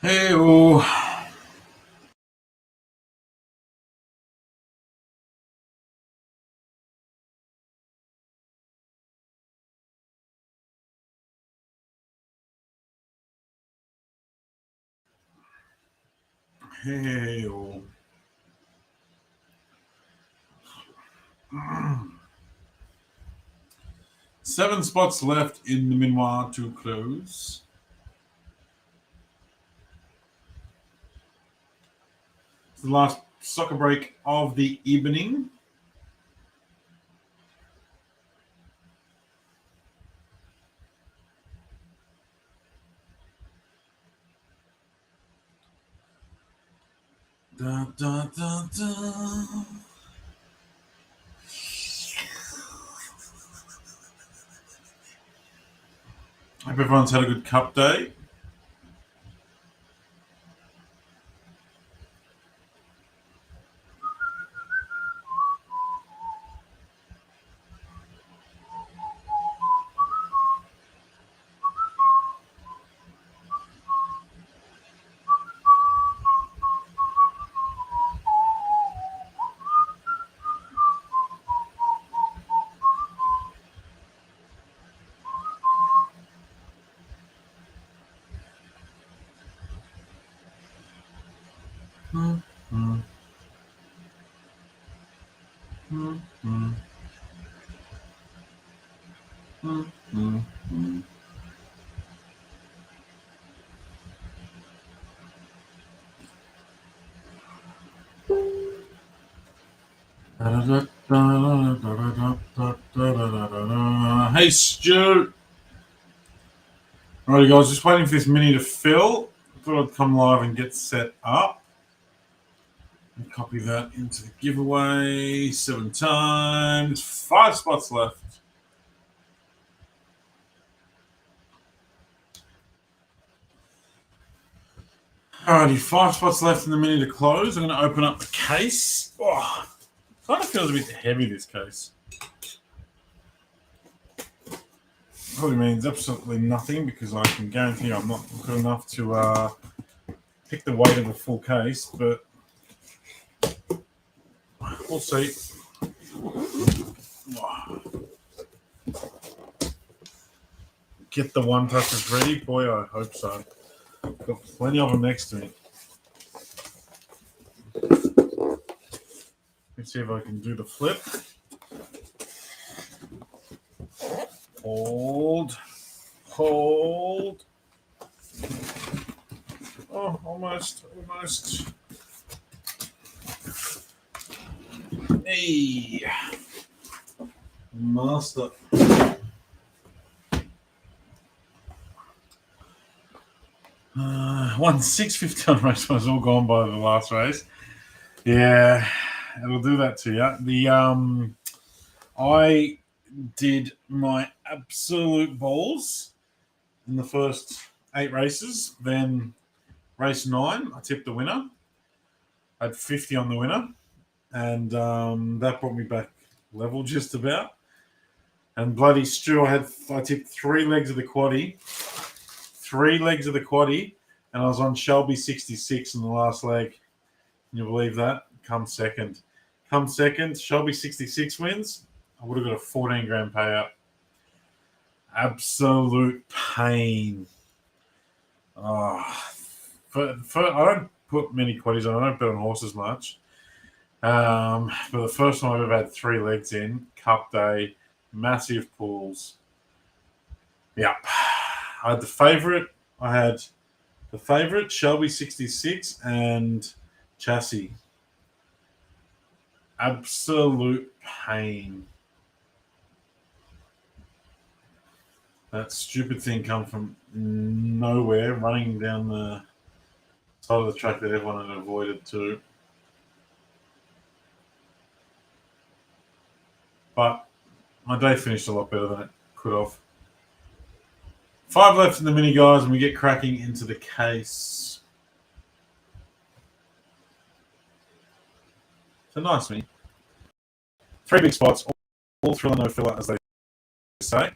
Hey, oh, hey, oh. 7 spots left in the minoir to close. It's the last soccer break of the evening. Da, da, da, da. Hope everyone's had a good cup day. Hmm, hmm, hmm, hmm, hmm, hmm, hmm. Hey, Stu. Alrighty, guys, just waiting for this mini to fill. Thought I'd come live and get set up. Copy that into the giveaway 7 times. 5 spots left. Alrighty, 5 spots left in the mini to close. I'm going to open up the case. Oh, kind of feels a bit heavy, this case. Probably means absolutely nothing because I can guarantee I'm not good enough to pick the weight of a full case, but we'll see. Get the one touches ready. Boy, I hope so. Got plenty of them next to me. Let's see if I can do the flip. Hold. Hold. Oh, almost. Hey. Master. 1,650 on race was all gone by the last race. Yeah, it'll do that to you. I did my absolute balls in the first 8 races. Then race 9, I tipped the winner. I had 50 on the winner, and that brought me back level just about. And bloody Stu, I tipped 3 legs of the quaddie. 3 legs of the quaddie, and I was on Shelby 66 in the last leg. Can you believe that? Come second. Shelby 66 wins. I would have got a 14 grand payout. Absolute pain. Oh, I don't put many quaddies on. I don't bet on horses much. But the first time I've ever had 3 legs in, Cup Day, massive pools. Yep. I had the favourite, Shelby 66, and Chassis. Absolute pain. That stupid thing come from nowhere, running down the side of the track that everyone had avoided too. But my day finished a lot better than it could have. 5 left in the mini, guys, and we get cracking into the case. So nice mini. 3 big spots, all thriller, no filler, as they say.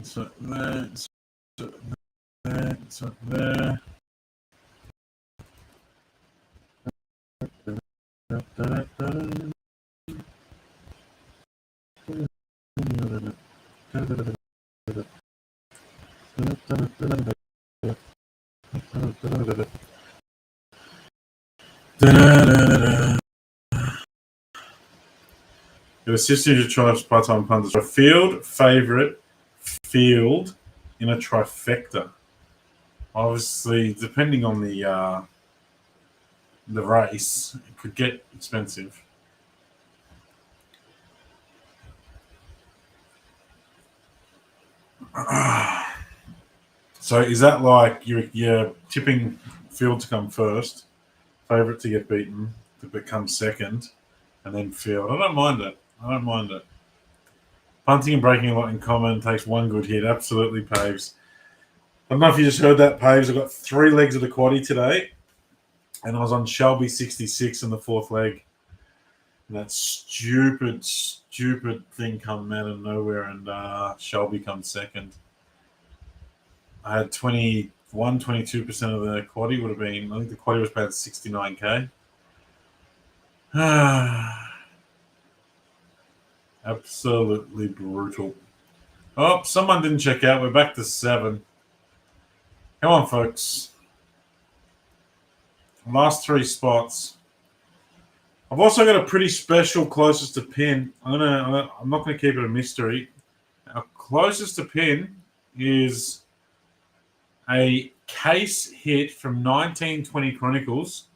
So It's up there. Your assistant to try part-time punters. A field favorite field in a trifecta. Obviously, depending on the race, it could get expensive. So is that like you're tipping field to come first, favorite to get beaten, to become second, and then field? I don't mind it. I don't mind it. Punting and breaking a lot in common, takes one good hit. Absolutely, Paves. I don't know if you just heard that, Paves. I got 3 legs of the quaddie today, and I was on Shelby 66 in the 4th leg. And that stupid thing come out of nowhere, and Shelby comes second. I had 22% of the quaddie would have been, I think the quaddie was about 69k. Absolutely brutal. Oh, someone didn't check out. We're back to 7. Come on, folks. Last 3 spots. I've also got a pretty special closest to pin. I'm not gonna keep it a mystery. Our closest to pin is a case hit from 1920 Chronicles,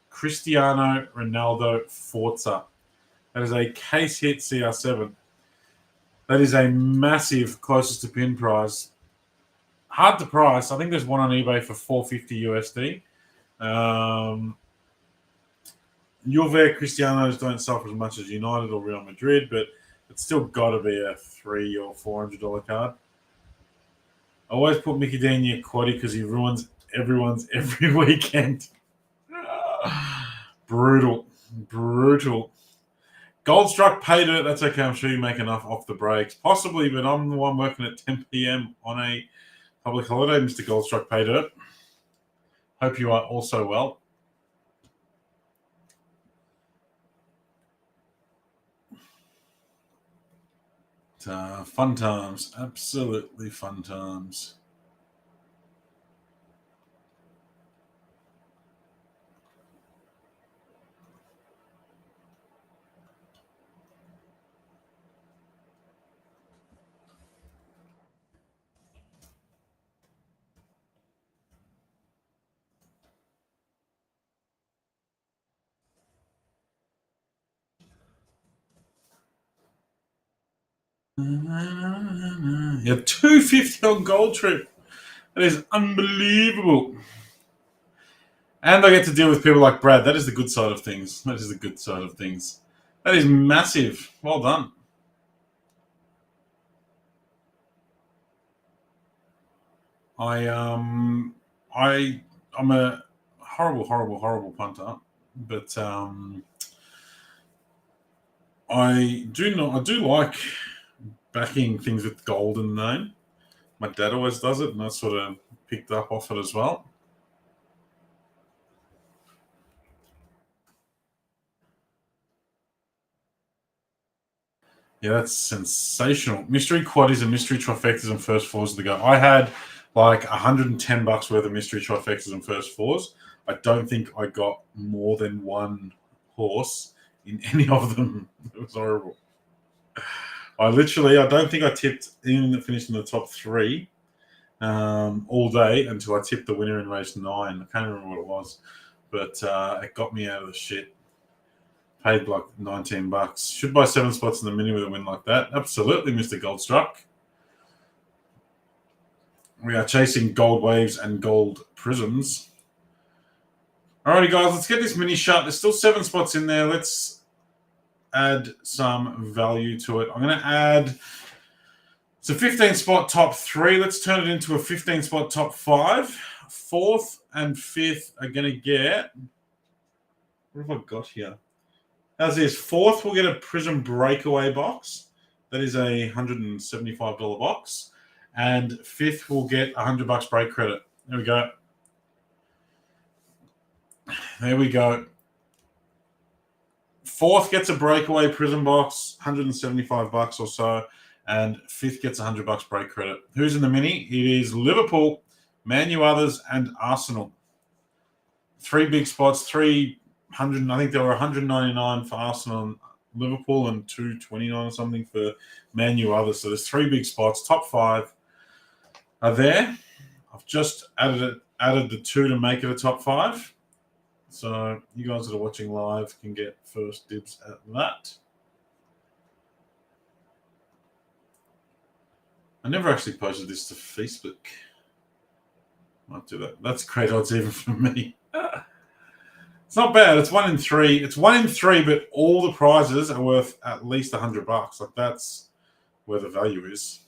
Cristiano Ronaldo Forza. That is a case hit CR7. That is a massive closest to pin prize. Hard to price. I think there's one on eBay for $450 USD. Juve Cristianos don't suffer as much as United or Real Madrid, but it's still got to be a $300 or $400 card. I always put Mickey D in your quaddie because he ruins everyone's every weekend. Brutal. Goldstruck paid it. That's okay. I'm sure you make enough off the breaks. Possibly, but I'm the one working at 10 p.m. on a public holiday. Mr. Goldstruck paid it. Hope you are also well. Fun times. Absolutely fun times. Yeah, 250 on Gold Trip. That is unbelievable. And I get to deal with people like Brad. That is the good side of things. That is massive. Well done. I'm a horrible punter, but I do like backing things with golden name. My dad always does it, and I sort of picked up off it as well. Yeah, that's sensational. Mystery quaddies and mystery trifectas and first fours of the go. I had like $110 worth of mystery trifectas and first fours. I don't think I got more than one horse in any of them. It was horrible. I don't think I tipped anything that finished in the top 3 all day until I tipped the winner in race 9. I can't remember what it was, but it got me out of the shit. Paid like $19. Should buy 7 spots in the mini with a win like that. Absolutely, Mr. Goldstruck. We are chasing gold waves and gold prisms. Alrighty, guys, let's get this mini shut. There's still 7 spots in there. Let's add some value to it. I'm going to add... It's a 15-spot top 3. Let's turn it into a 15-spot top 5. 4th and 5th are going to get... What have I got here? How's this? 4th, we'll get a Prizm breakaway box. That is a $175 box. And 5th, we'll get $100 break credit. There we go. There we go. Fourth gets a breakaway Prizm box, $175 or so, and fifth gets $100 break credit. Who's in the mini? It is Liverpool, Man U others, and Arsenal. Three big spots, 300. I think there were 199 for Arsenal and Liverpool, and 229 or something for Man U others. So there's three big spots. Top five are there. I've just added the two to make it a top five. So you guys that are watching live can get first dibs at that. I never actually posted this to Facebook. Might do that. That's great odds even for me. It's not bad. It's 1 in 3. It's 1 in 3, but all the prizes are worth at least $100. Like, that's where the value is.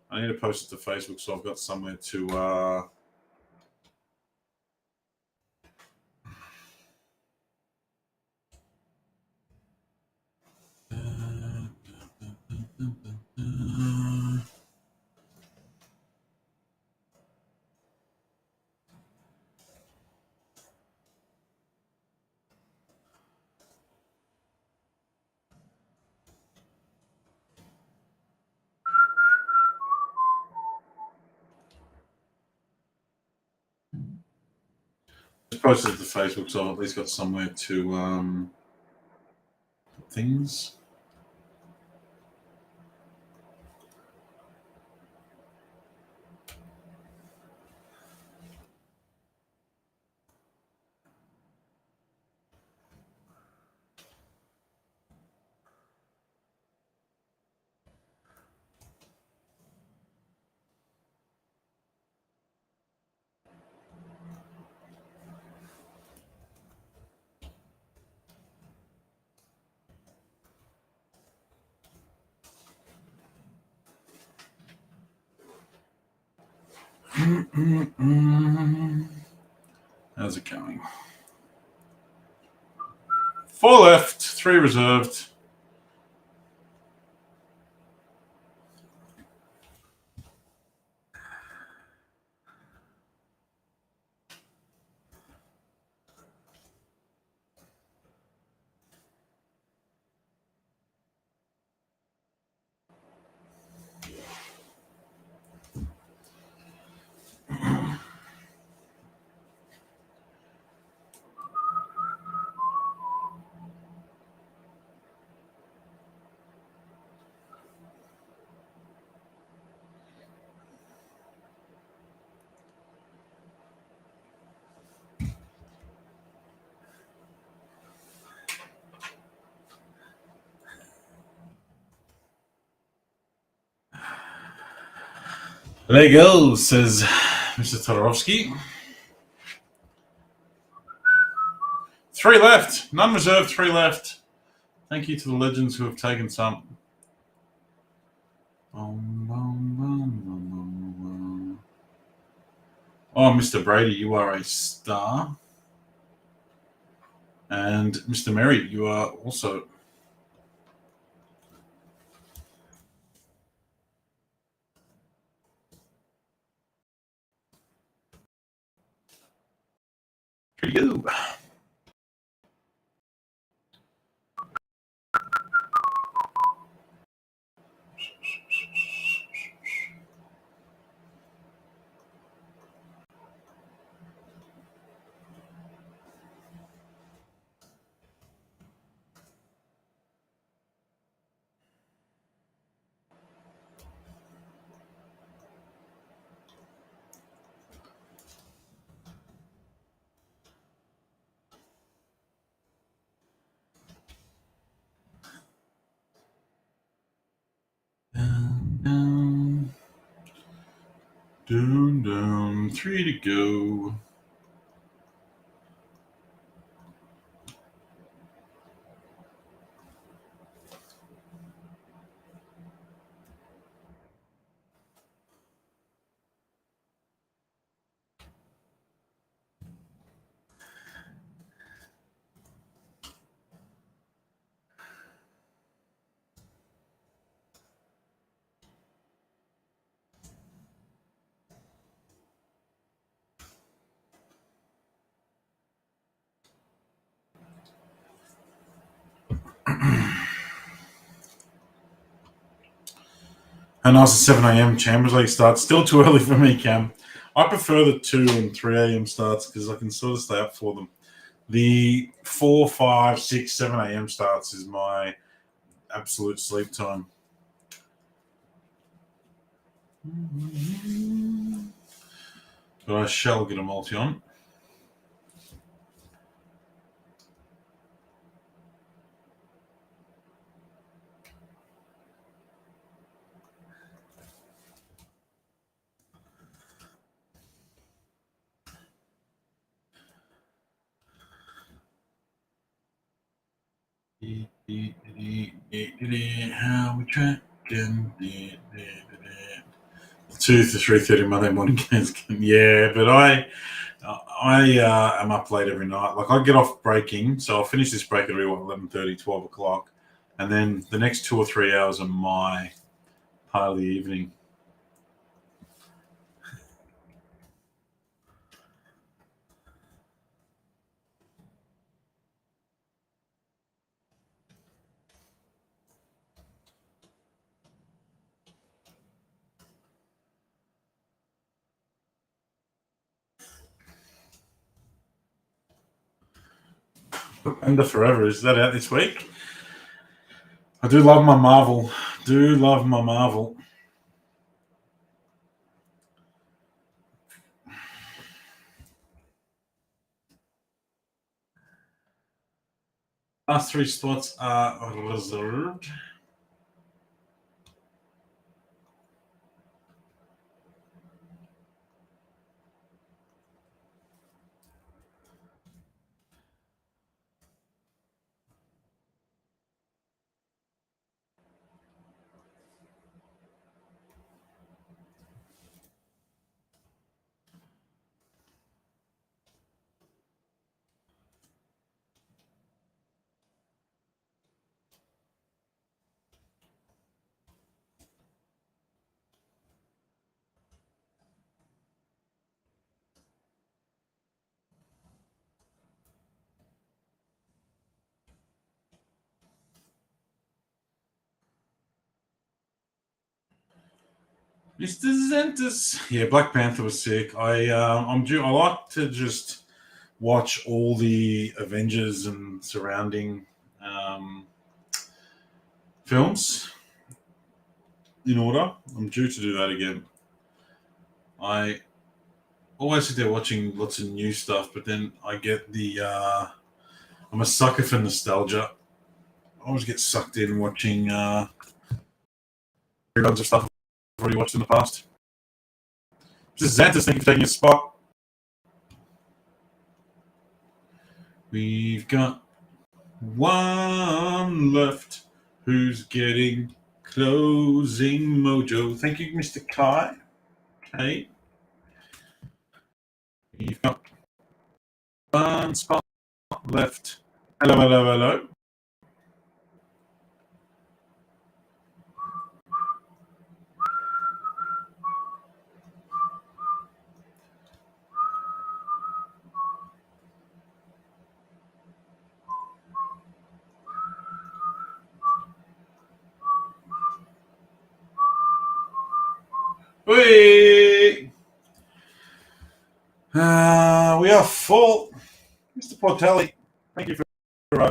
I need to post it to Facebook so I've got somewhere to just posted it to Facebook so I've at least got somewhere to put things. How's it going? 4 left, 3 reserved. There you go, says Mr. Todorovsky. 3 left. None reserved, 3 left. Thank you to the legends who have taken some. Oh, Mr. Brady, you are a star. And Mr. Merry, you are also. Here you go. Down, 3 to go. A nice 7 a.m. Champions League start. Still too early for me, Cam. I prefer the 2 and 3 a.m. starts because I can sort of stay up for them. The 4, 5, 6, 7 a.m. starts is my absolute sleep time. But I shall get a multi on. How we tracking? 2 to 3:30 Monday morning games. Yeah, but I am up late every night. Like I get off breaking, so I'll finish this break at 11:30, 12 o'clock, and then the next 2 or 3 hours are my part of the evening. Under Forever, is that out this week? I do love my Marvel. Last 3 spots are reserved. Mr. Zentis. Yeah, Black Panther was sick. I'm due. I like to just watch all the Avengers and surrounding films in order. I'm due to do that again. I always sit there watching lots of new stuff, but then I get the. I'm a sucker for nostalgia. I always get sucked in watching reruns of stuff I've already watched in the past. Mr. Xanthus, thank you for taking a spot. We've got one left. Who's getting closing mojo? Thank you, Mr. Kai. Okay. We've got one spot left. Hello, hello, hello. We are full. Mr. Portelli, thank you for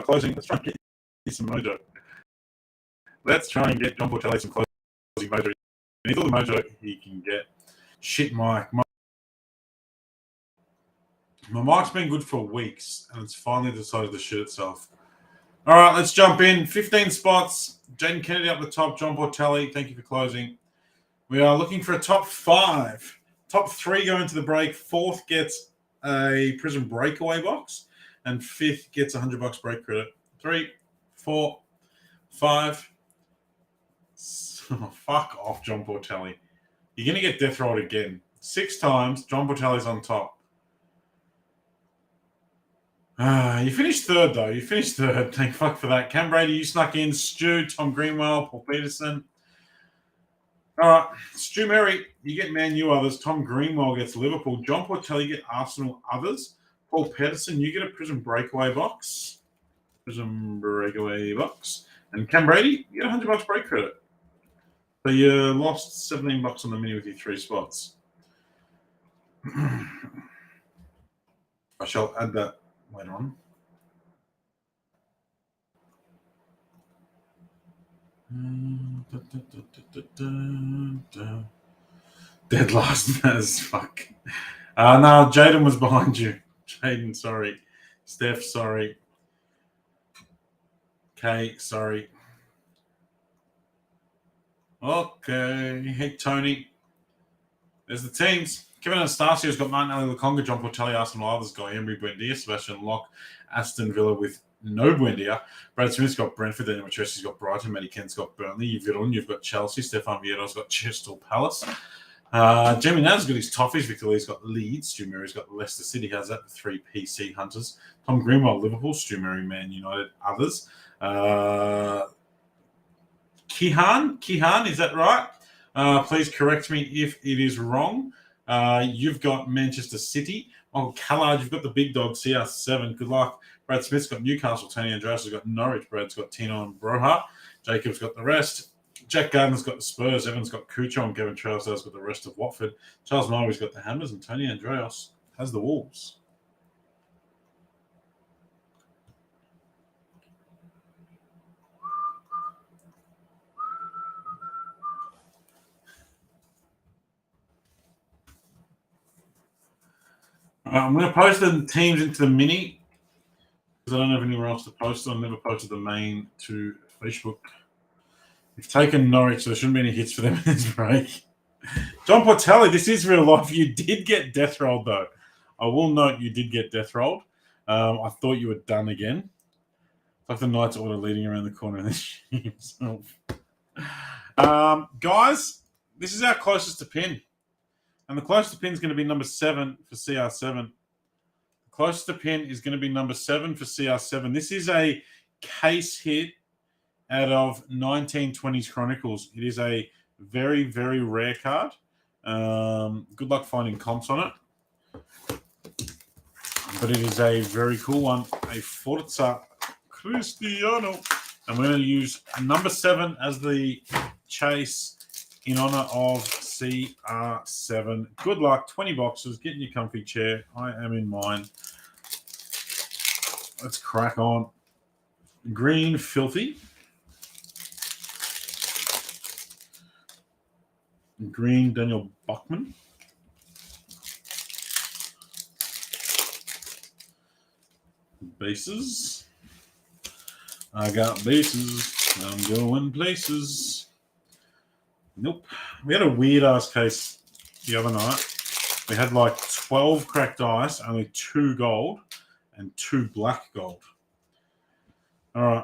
closing. Let's try and get you some mojo. Let's try and get John Portelli some closing mojo. He needs all the mojo he can get. Shit, Mike. My mic's been good for weeks, and it's finally decided to shit itself. All right, let's jump in. 15 spots. Jaden Kennedy up the top. John Portelli, thank you for closing. We are looking for a top 5. Top 3 go into the break. 4th gets a Prizm breakaway box, and 5th gets $100 break credit. 3, 4, 5. Oh, fuck off, John Portelli. You're going to get death rolled again. 6 times. John Portelli's on top. You finished 3rd, though. You finished 3rd. Thank fuck for that. Cam Brady, you snuck in. Stu, Tom Greenwell, Paul Peterson. All right, Stu Merry, you get Man U others. Tom Greenwell gets Liverpool. John Portelli, you get Arsenal others. Paul Pedersen, you get a Prizm breakaway box. And Cam Brady, you get $100 break credit. So you lost $17 on the mini with your 3 spots. I shall add that later on. Dead last as fuck. No, Jaden was behind you. Jaden, sorry. Steph, sorry. Kay, sorry. Okay. Hey, Tony. There's the teams. Kevin Anastasio's got Martinelli, Lukonga, John Portelli, Arsenal, others got Emery, Buendia, Sebastian Locke, Aston Villa with no Buendia. Brad Smith's got Brentford, Daniel Chelsea's got Brighton, Matty Kent's got Burnley, you've got Chelsea, Stefan Vieto's got Crystal Palace. Jamie Nav's got his Toffees, Victor Lee's got Leeds, Stu Murray's got Leicester City, has that, the 3 PC Hunters. Tom Greenwell, Liverpool, Stu Murray, Man United, others. Kihan, is that right? Please correct me if it is wrong. You've got Manchester City. Oh, Callard, you've got the big dog, CR7. Good luck. Brad Smith's got Newcastle. Tony Andreas has got Norwich. Brad's got Tino and Broha. Jacob's got the rest. Jack Gardner's got the Spurs. Evan's got Cucho. And Kevin Charles got the rest of Watford. Charles Murray's got the Hammers. And Tony Andreas has the Wolves. I'm going to post the teams into the mini because I don't have anywhere else to post. I've never posted the main to Facebook. You've taken Norwich, so there shouldn't be any hits for them in this break. John Portelli, this is real life. You did get death rolled, though. I will note you did get death rolled. I thought you were done again. It's like the Knights Order leading around the corner and then himself. Guys, this is our closest to pin. And the closest to pin is going to be number 7 for CR7. The closest to pin is going to be number 7 for CR7. This is a case hit out of 1920s Chronicles. It is a very, very rare card. Good luck finding comps on it. But it is a very cool one. A Forza Cristiano. And we're going to use number 7 as the chase in honor of CR7. Good luck. 20 boxes. Get in your comfy chair. I am in mine. Let's crack on. Green Filthy. Green Daniel Buckman. Bases. I got bases. I'm going places. Nope. We had a weird-ass case the other night. We had like 12 cracked ice, only 2 gold, and 2 black gold. All right.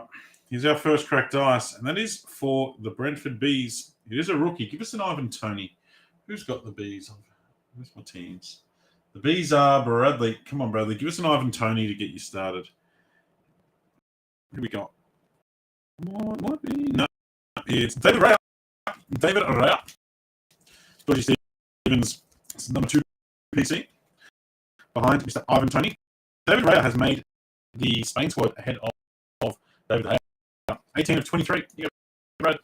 Here's our first cracked ice, and that is for the Brentford Bees. It is a rookie. Give us an Ivan Toney. Who's got the Bees? Where's my teams? The Bees are Bradley. Come on, Bradley. Give us an Ivan Toney to get you started. Who we got? Might be. No. It's David Raya. David Raya. Georgie Stevens, number 2 PC. Behind Mr. Ivan Toney. David Raya has made the Spain squad ahead of David Raya. 18 of 23. You got Brad.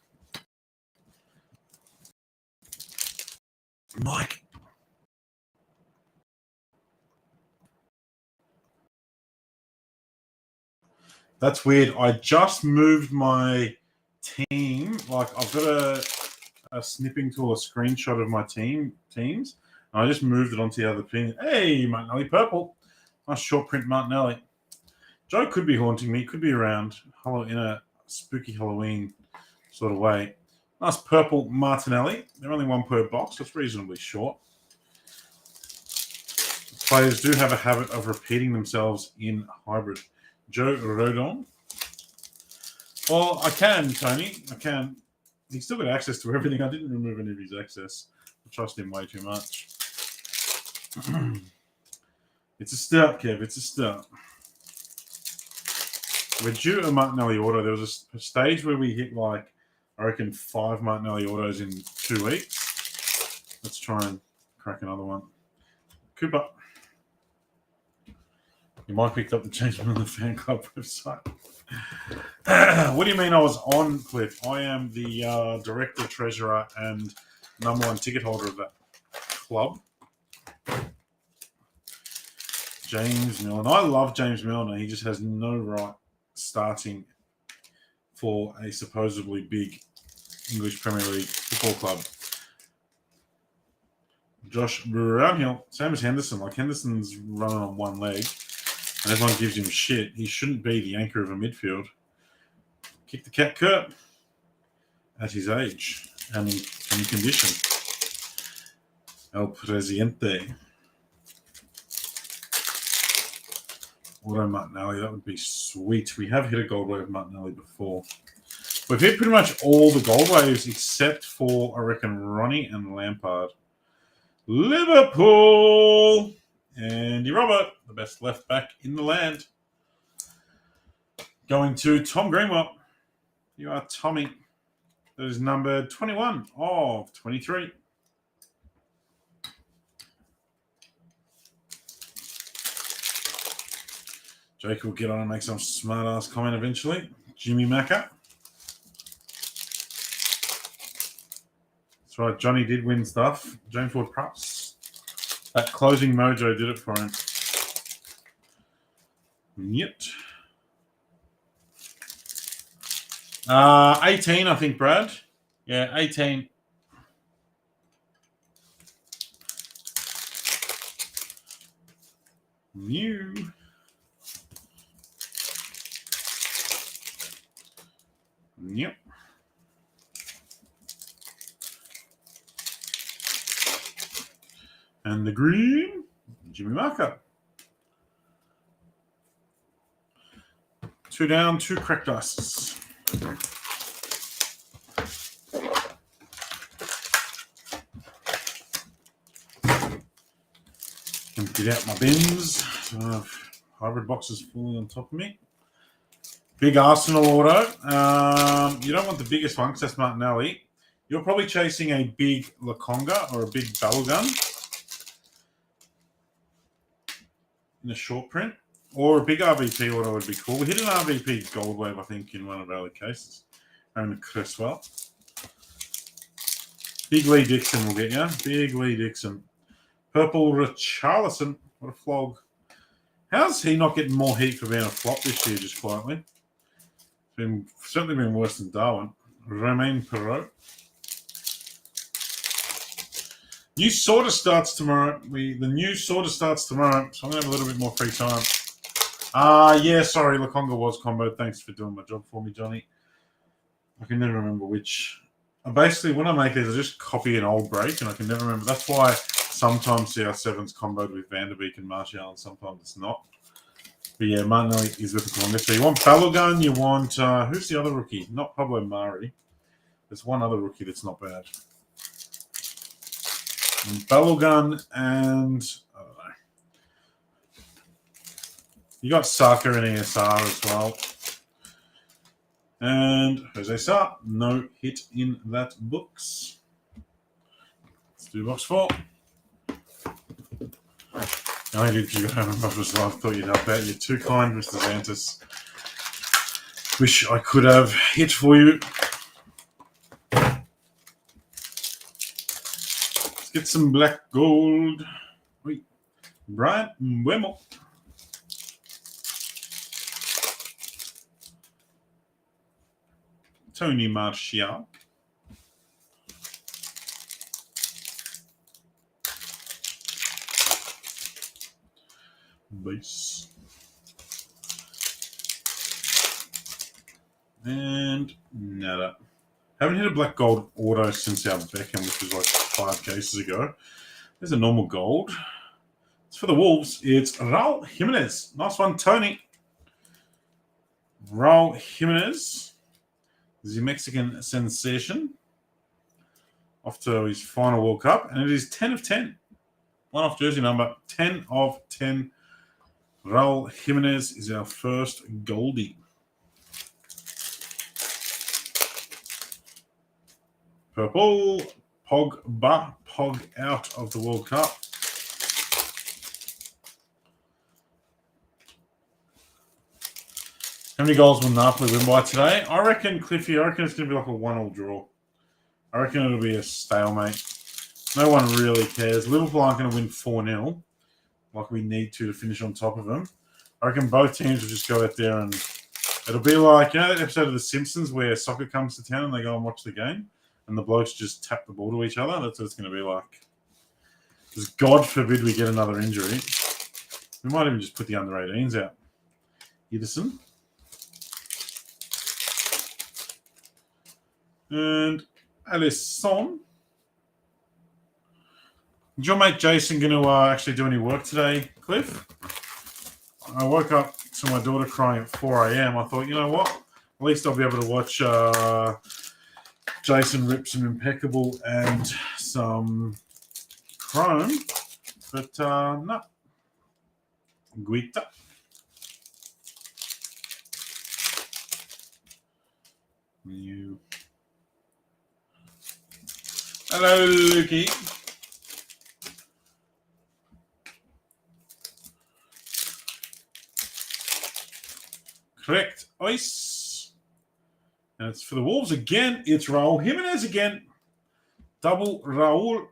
Mike. That's weird. I just moved my team. Like, I've got a snipping tool, a screenshot of my teams. And I just moved it onto the other pin. Hey, Martinelli purple. Nice short print Martinelli. Joe could be haunting me. Could be around in a spooky Halloween sort of way. Nice purple Martinelli. They're only 1 per box. That's reasonably short. Players do have a habit of repeating themselves in hybrid. Joe Rodon. Well, I can, Tony. I can. He's still got access to everything. I didn't remove any of his access. I trust him way too much. It's a start, Kev. It's a start. We're due a Martinelli auto. There was a stage where we hit, like, I reckon 5 Martinelli autos in 2 weeks. Let's try and crack another one. Cooper. You might pick up the change on the fan club website. What do you mean I was on, Cliff? I am the director, treasurer, and #1 ticket holder of that club. James Milner. I love James Milner. He just has no right starting for a supposedly big English Premier League football club. Josh Brownhill, same as Henderson. Like Henderson's running on one leg, and everyone gives him shit. He shouldn't be the anchor of a midfield. Kick the cat Kurt at his age and in condition. El Presidente. Auto Martinelli, that would be sweet. We have hit a gold wave Martinelli before. We've hit pretty much all the gold waves except for, I reckon, Ronnie and Lampard. Liverpool! Andy Robert, the best left back in the land. Going to Tom Greenwell. You are Tommy. That is number 21 of 23. Jake will get on and make some smart-ass comment eventually. Jimmy Macca. That's right, Johnny did win stuff. James Ford Prups. That closing mojo did it for him. Yep. 18, I think, Brad. Yeah, 18. New. Yep. And the green, Jimmy Marker. 2 down, 2 cracked dice. Emptied out my bins. So I have hybrid boxes falling on top of me. Big Arsenal auto. You don't want the biggest one because that's Martinelli. You're probably chasing a big Lakonga or a big Balogun in a short print. Or a big RVP auto would be cool. We hit an RVP gold wave, I think, in one of our other cases. And Cresswell. Big Lee Dixon will get you. Big Lee Dixon. Purple Richarlison. What a flog. How's he not getting more heat for being a flop this year, just quietly? Certainly been worse than Darwin. Romain Perrault. New sorter starts tomorrow. The new sorter starts tomorrow, so I'm going to have a little bit more free time. Yeah, sorry, Lakonga was comboed. Thanks for doing my job for me, Johnny. I can never remember which. Basically, when I make these, I just copy an old break, and I can never remember. That's why sometimes CR7's comboed with Van der Beek and Martial, and sometimes it's not. But yeah, Martinelli is with the Columbus. So you want Balogun, you want... who's the other rookie? Not Pablo Mari. There's one other rookie that's not bad. Balogun and... I don't know. You got Saka and ESR as well. And Jose Sarr, no hit in that books. Let's do box 4. I did you go home was I thought you'd help out. You're too kind, Mr. Xantus. Wish I could have hit for you. Let's get some black gold. Wait. Brian Wemmel. Tony Martial. Base. And nada. Haven't hit a black gold auto since our Beckham, which was like 5 cases ago. There's a normal gold. It's for the Wolves. It's Raul Jimenez. Nice one, Tony. Raul Jimenez. The Mexican sensation. Off to his final World Cup. And it is 10 of 10. One-off jersey number 10 of 10. Raul Jimenez is our first Goldie. Purple, Pogba, Pog out of the World Cup. How many goals will Napoli win by today? I reckon, Cliffy, I reckon it's going to be like a 1-1 draw. I reckon it'll be a stalemate. No one really cares. Liverpool aren't going to win 4-0 like we need to finish on top of them. I reckon both teams will just go out there and it'll be like, you know, that episode of The Simpsons where soccer comes to town and they go and watch the game and the blokes just tap the ball to each other? That's what it's going to be like. Because God forbid we get another injury. We might even just put the under-18s out. Edison. And Alisson. Is your mate Jason going to actually do any work today, Cliff? I woke up to my daughter crying at 4 a.m. I thought, you know what? At least I'll be able to watch Jason rip some Impeccable and some Chrome. But no. Guita. You. Hello, Lukey. Correct. Ice. And it's for the Wolves again. It's Raul Jimenez again. Double Raul.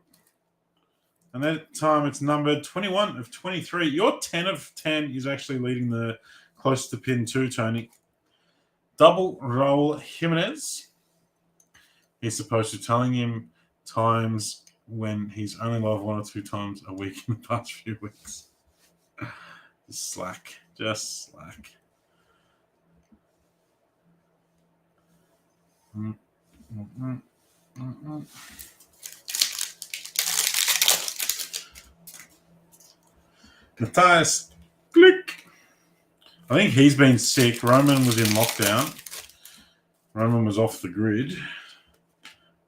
And that time it's numbered 21 of 23. Your 10 of 10 is actually leading the close to pin 2, Tony. Double Raul Jimenez. He's supposed to be telling him times when he's only live 1 or 2 times a week in the past few weeks. Just slack. Just slack. Matthias, click. I think he's been sick. Roman was in lockdown. Roman was off the grid.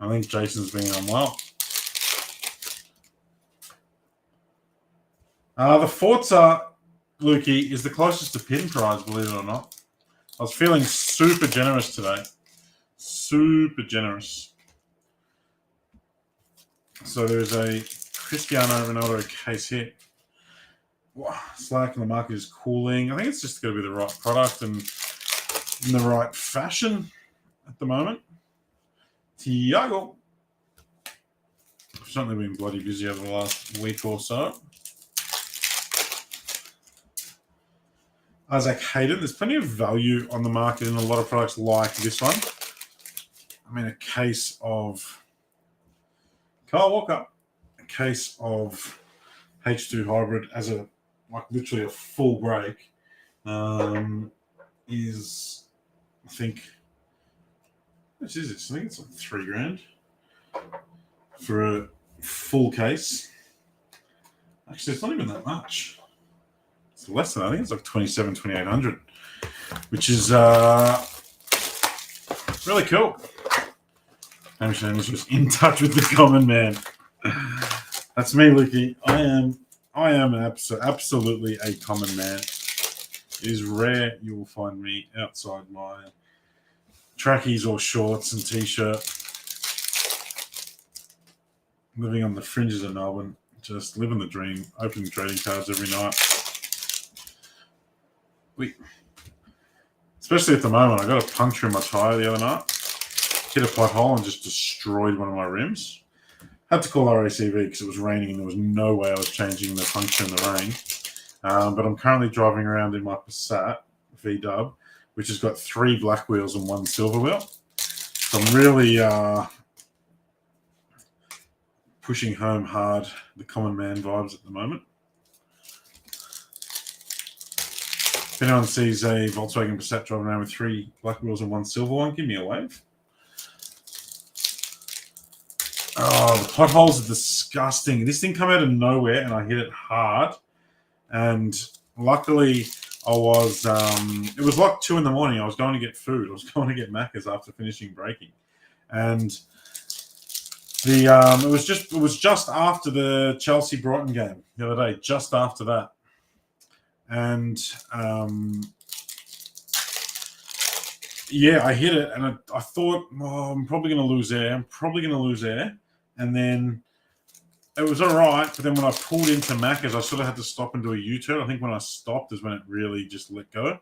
I think Jason's been unwell. The Forza, Lukey, is the closest to pin prize, believe it or not. I was feeling super generous today. Super generous. So there's a Cristiano Ronaldo case here. Slack in the market is cooling. I think it's just going to be the right product and in the right fashion at the moment. Thiago. I've certainly been bloody busy over the last week or so. Isaac Hayden. There's plenty of value on the market in a lot of products like this one. I mean, a case of Kyle Walker, a case of H2 Hybrid as a literally a full break is, I think, which is it? I think it's like $3,000 for a full case. Actually, it's not even that much. It's less than that. I think it's like $2,800, which is really cool. Hamish was in touch with the common man. That's me, Lukey. I am absolutely a common man. It is rare you will find me outside my trackies or shorts and t-shirt, living on the fringes of Melbourne, just living the dream, opening trading cards every night. Especially at the moment, I got a puncture in my tyre the other night. Hit a pothole and just destroyed one of my rims. Had to call RACV because it was raining and there was no way I was changing the puncture in the rain. But I'm currently driving around in my Passat V-Dub, which has got 3 black wheels and 1 silver wheel. So I'm really pushing home hard the common man vibes at the moment. If anyone sees a Volkswagen Passat driving around with 3 black wheels and 1 silver one, give me a wave. Oh, the potholes are disgusting. This thing came out of nowhere and I hit it hard. And luckily I was, it was like 2 a.m. I was going to get food. I was going to get Macca's after finishing braking. And it was just after the Chelsea-Brighton game the other day, just after that. And yeah, I hit it and I thought, oh, I'm probably going to lose air. And then it was all right. But then when I pulled into Macca's, I sort of had to stop and do a U-turn. I think when I stopped is when it really just let go.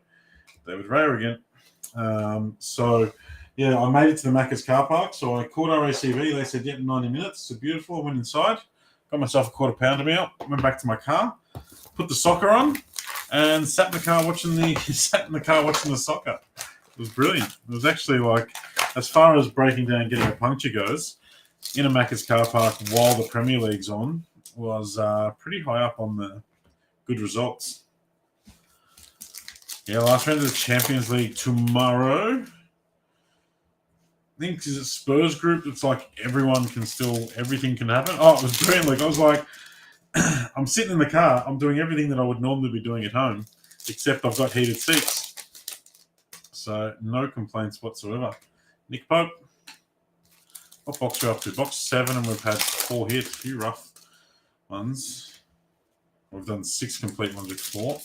David Raya again. So, yeah, I made it to the Macca's car park. So I called RACV. They said, "Yep, 90 minutes. It's beautiful." I went inside, got myself a quarter pounder meal, went back to my car, put the soccer on, and sat in the car watching the soccer. It was brilliant. It was actually like, as far as breaking down getting a puncture goes, in a Macca's car park while the Premier League's on was pretty high up on the good results. Yeah, last round of the Champions League tomorrow. I think is it Spurs group. It's like everything can happen. Oh, it was brilliant. Like I was like, I'm sitting in the car. I'm doing everything that I would normally be doing at home, except I've got heated seats. So no complaints whatsoever. Nick Pope, what box are we up to? Box 7, and we've had 4 hits. A few rough ones. We've done 6 complete ones before.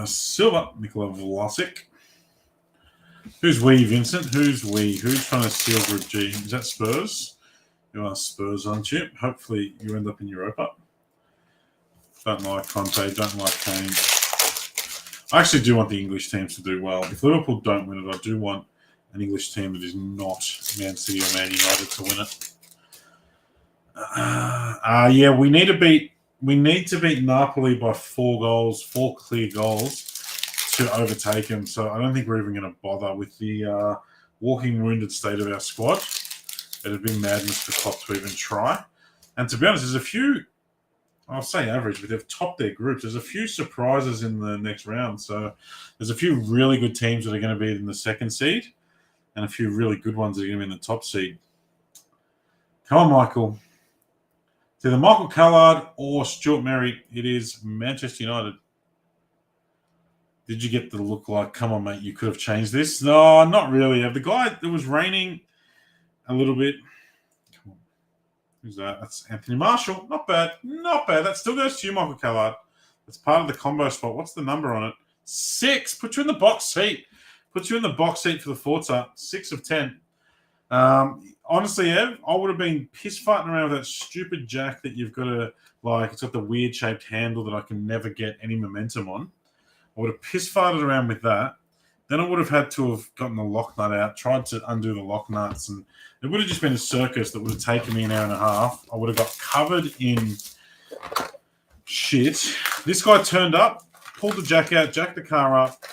Silver, Nikola Vlasic. Who's we, Vincent? Who's we? Who's trying to steal Group G? Is that Spurs? You are Spurs, aren't you? Hopefully you end up in Europa. Don't like Conte, don't like Kane. I actually do want the English teams to do well. If Liverpool don't win it, I do want an English team that is not Man City or Man United to win it. Yeah, we need to beat Napoli by 4 clear goals to overtake them. So I don't think we're even going to bother with the walking wounded state of our squad. It'd be madness for Klopp to even try. And to be honest, there's a few, I'll say average, but they've topped their groups. There's a few surprises in the next round. So there's a few really good teams that are going to be in the 2nd seed and a few really good ones that are going to be in the top seed. Come on, Michael. It's either Michael Callard or Stuart Merry. It is Manchester United. Did you get the look like, come on, mate, you could have changed this? No, not really. The guy, it was raining a little bit. Come on. Who's that? That's Anthony Marshall. Not bad. Not bad. That still goes to you, Michael Callard. That's part of the combo spot. What's the number on it? 6. Put you in the box seat. Put you in the box seat for the Forza. 6 of 10. Honestly, Ev, I would have been piss farting around with that stupid jack that you've got to, like, it's got the weird shaped handle that I can never get any momentum on. I would have piss farted around with that. Then I would have had to have gotten the lock nut out, tried to undo the lock nuts, and it would have just been a circus that would have taken me an hour and a half. I would have got covered in shit. This guy turned up, pulled the jack out, jacked the car up,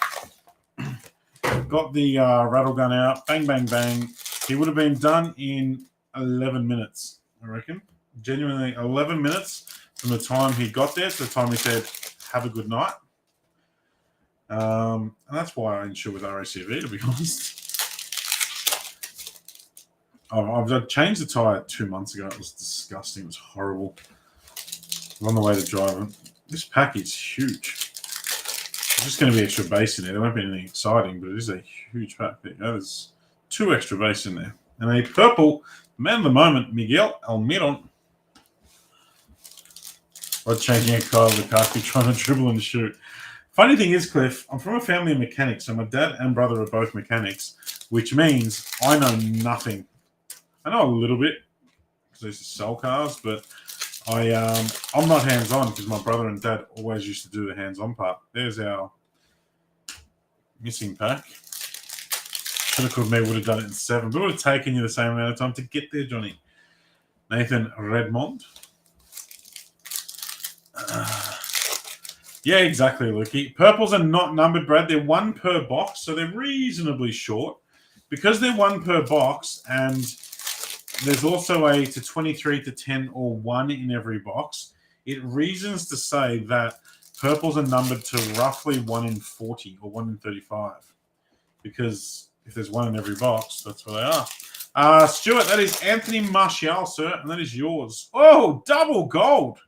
got the rattle gun out, bang, bang, bang. He would have been done in 11 minutes, I reckon. Genuinely 11 minutes from the time he got there to the time he said, have a good night. And that's why I insure with RACV, to be honest. I've changed the tyre 2 months ago. It was disgusting. It was horrible. I'm on the way to driving. This pack is huge. There's just going to be extra base in there. There won't be anything exciting, but it is a huge pack. There you go. There's 2 extra base in there. And a purple man of the moment, Miguel Almiron. Or changing a car with a car, trying to dribble and shoot. Funny thing is, Cliff, I'm from a family of mechanics, so my dad and brother are both mechanics, which means I know nothing. I know a little bit because I used to sell cars, but I'm not hands-on because my brother and dad always used to do the hands-on part. There's our missing pack. Should have called me, would have done it in 7, but it would have taken you the same amount of time to get there, Johnny. Nathan Redmond. Yeah, exactly, Lukey. Purples are not numbered, Brad. They're 1 per box, so they're reasonably short. Because they're 1 per box, and there's also a to 23 to 10 or 1 in every box, it reasons to say that purples are numbered to roughly 1 in 40 or 1 in 35. Because if there's 1 in every box, that's what they are. Stuart, that is Anthony Martial, sir, and that is yours. Oh, double gold.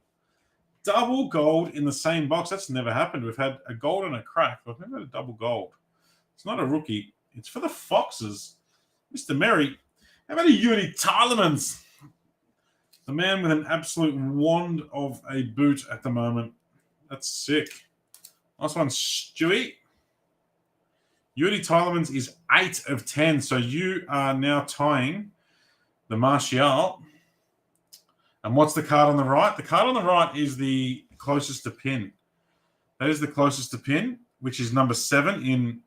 Double gold in the same box. That's never happened. We've had a gold and a crack, but I've never had a double gold. It's not a rookie. It's for the Foxes. Mr. Merry. How about a Yuri Tielemans? The man with an absolute wand of a boot at the moment. That's sick. Nice one, Stewie. Yuri Tielemans is 8 of 10. So you are now tying the Martial And what's the card on the right? The card on the right is the closest to pin. That is the closest to pin, which is number 7 in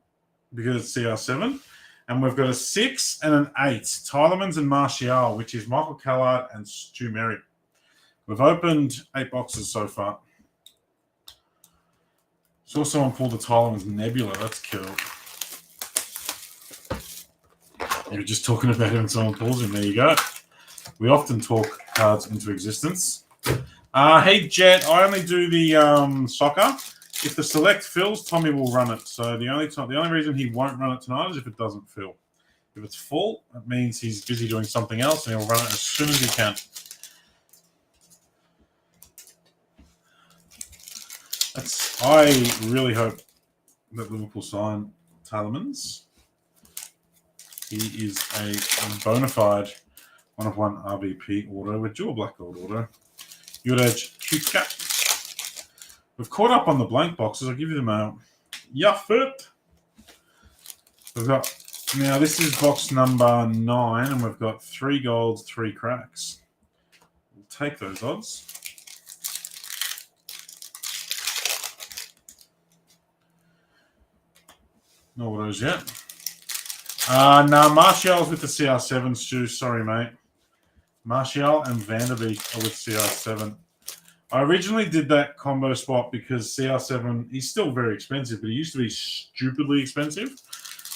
because it's CR7. And we've got a 6 and an 8. Tylermans and Martial, which is Michael Callard and Stu Merrick. We've opened 8 boxes so far. Saw someone pull the Tylermans Nebula. That's cool. You were just talking about it when someone pulls him. There you go. We often talk cards into existence. Hey, Jet, I only do the soccer. If the select fills, Tommy will run it. So the only reason he won't run it tonight is if it doesn't fill. If it's full, it means he's busy doing something else, and he'll run it as soon as he can. I really hope that Liverpool sign Tylermans. He is a bona fide 1/1 RVP auto with dual black gold auto. Juraj Kutka. We've caught up on the blank boxes. I'll give you them out. Yaffert. We've got, now this is box number 9, and we've got 3 golds, 3 cracks. We'll take those odds. No autos yet. No, Martial's with the CR7, Stu. Sorry, mate. Martial and Vanderbeek are with CR7. I originally did that combo swap because CR7, he's still very expensive, but he used to be stupidly expensive.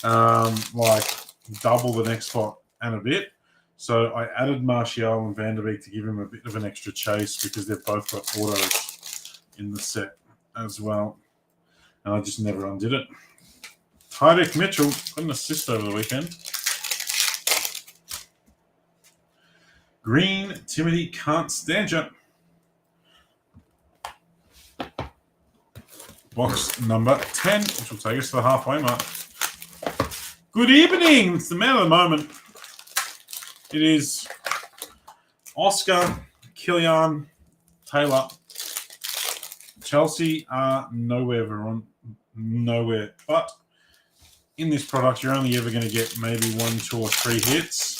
Like double the next spot and a bit. So I added Martial and Vanderbeek to give him a bit of an extra chase because they've both got autos in the set as well. And I just never undid it. Tyreek Mitchell got an assist over the weekend. Green, Timothy can't stand you. Box number 10, which will take us to the halfway mark. Good evening. It's the man of the moment. It is Oscar Killian Taylor. Chelsea are nowhere, Veron. Nowhere. But in this product, you're only ever going to get maybe 1, 2, or 3 hits.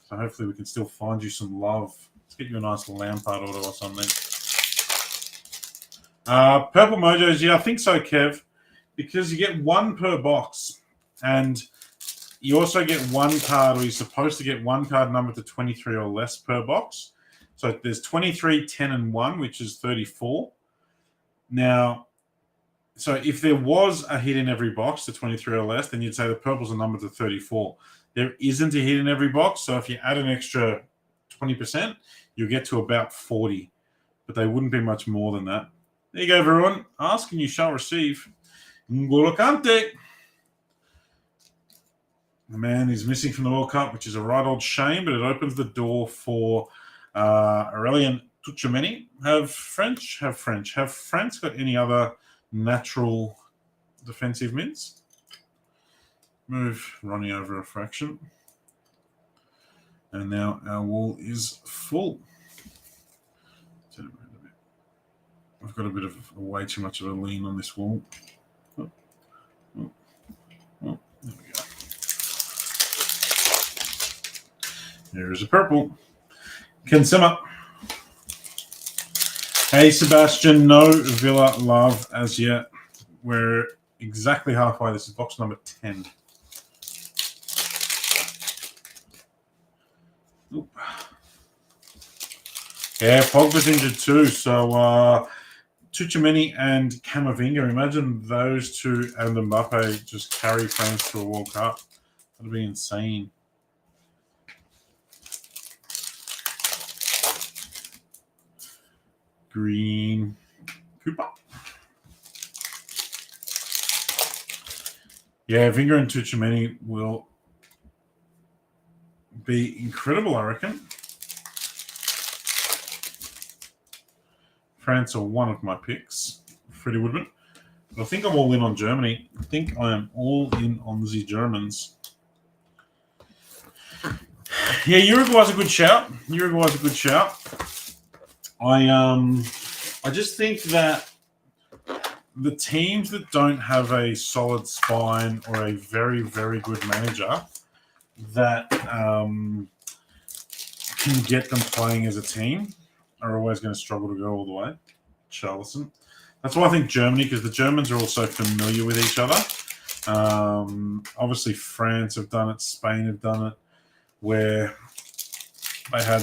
So hopefully we can still find you some love. Let's get you a nice Lampard auto or something. Purple Mojos, yeah, I think so, Kev. Because you get 1 per box. And you also get 1 card, or you're supposed to get 1 card numbered to 23 or less per box. So there's 23, 10, and 1, which is 34. Now, so if there was a hit in every box to 23 or less, then you'd say the purples are numbered to 34. There isn't a hit in every box, so if you add an extra 20%, you'll get to about 40. But they wouldn't be much more than that. There you go, everyone. Ask and you shall receive. N'Golo Kante. The man is missing from the World Cup, which is a right old shame, but it opens the door for Aurelien Tchouameni. Have France got any other natural defensive mids? Move Ronnie over a fraction. And now our wall is full. I've got a bit of way too much of a lean on this wall. There we go. There is a purple. Kensima. Hey, Sebastian, no Villa love as yet. We're exactly halfway. This is box number 10. Oop. Yeah, Pogba's injured too. So Tchouameni and Camavinga. Imagine those two and Mbappe just carry France to a World Cup. That'd be insane. Green Cooper. Yeah, Vinga and Tchouameni will be incredible, I reckon. France are one of my picks, Freddie Woodman. But I think I'm all in on Germany. I think I am all in on the Germans. Yeah, Uruguay's a good shout. I just think that the teams that don't have a solid spine or a very, very good manager that can get them playing as a team are always going to struggle to go all the way. Charleston. That's why I think Germany, because the Germans are also familiar with each other. Obviously, France have done it. Spain have done it, where they had,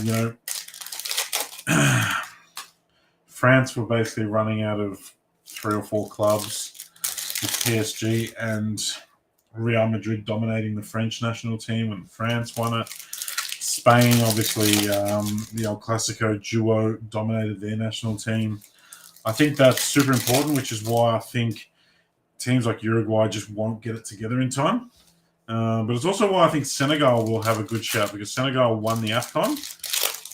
France were basically running out of 3 or 4 clubs with PSG and Real Madrid dominating the French national team, and France won it. Spain, obviously, the El Clasico duo dominated their national team. I think that's super important, which is why I think teams like Uruguay just won't get it together in time. But it's also why I think Senegal will have a good shout, because Senegal won the AFCON.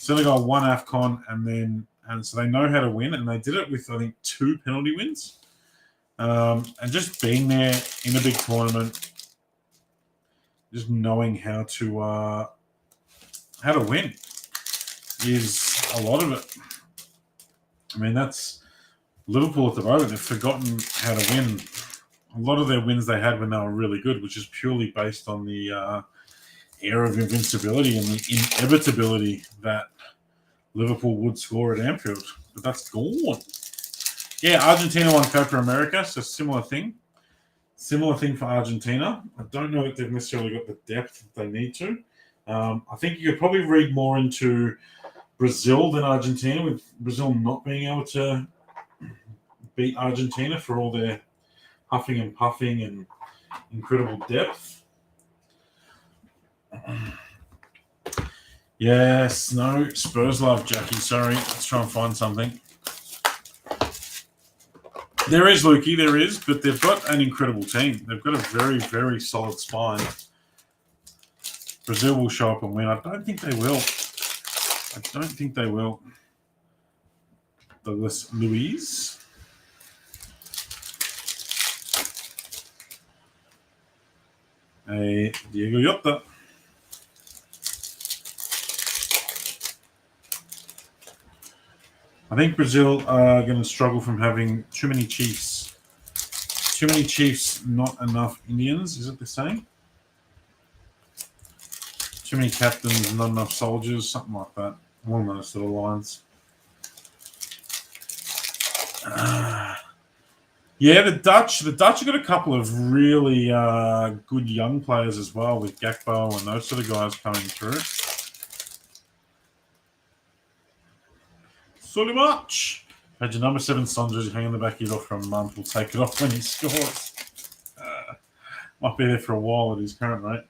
Senegal won AFCON, and so they know how to win, and they did it with, I think, 2 penalty wins. And just being there in a big tournament, just knowing how to win is a lot of it. I mean, that's Liverpool at the moment. They've forgotten how to win. A lot of their wins they had when they were really good, which is purely based on the air of invincibility and the inevitability that Liverpool would score at Anfield. But that's gone. Yeah, Argentina won Copa America, so similar thing. Similar thing for Argentina. I don't know if they've necessarily got the depth that they need to. I think you could probably read more into Brazil than Argentina, with Brazil not being able to beat Argentina for all their huffing and puffing and incredible depth. Yes, no, Spurs love Jackie. Sorry, let's try and find something. There is, Lukey, there is, but they've got an incredible team. They've got a very, very solid spine. Brazil will show up and win. I don't think they will. Douglas Luiz. A Diego Jota. I think Brazil are going to struggle from having too many Chiefs. Too many Chiefs, not enough Indians. Is it the same? Too many captains, not enough soldiers, something like that. Along those sort of lines. Yeah, the Dutch have got a couple of really good young players as well, with Gakpo and those sort of guys coming through. So much. Had your number 7 Sondra hanging the back of your door for a month. We'll take it off when he scores. Might be there for a while at his current rate.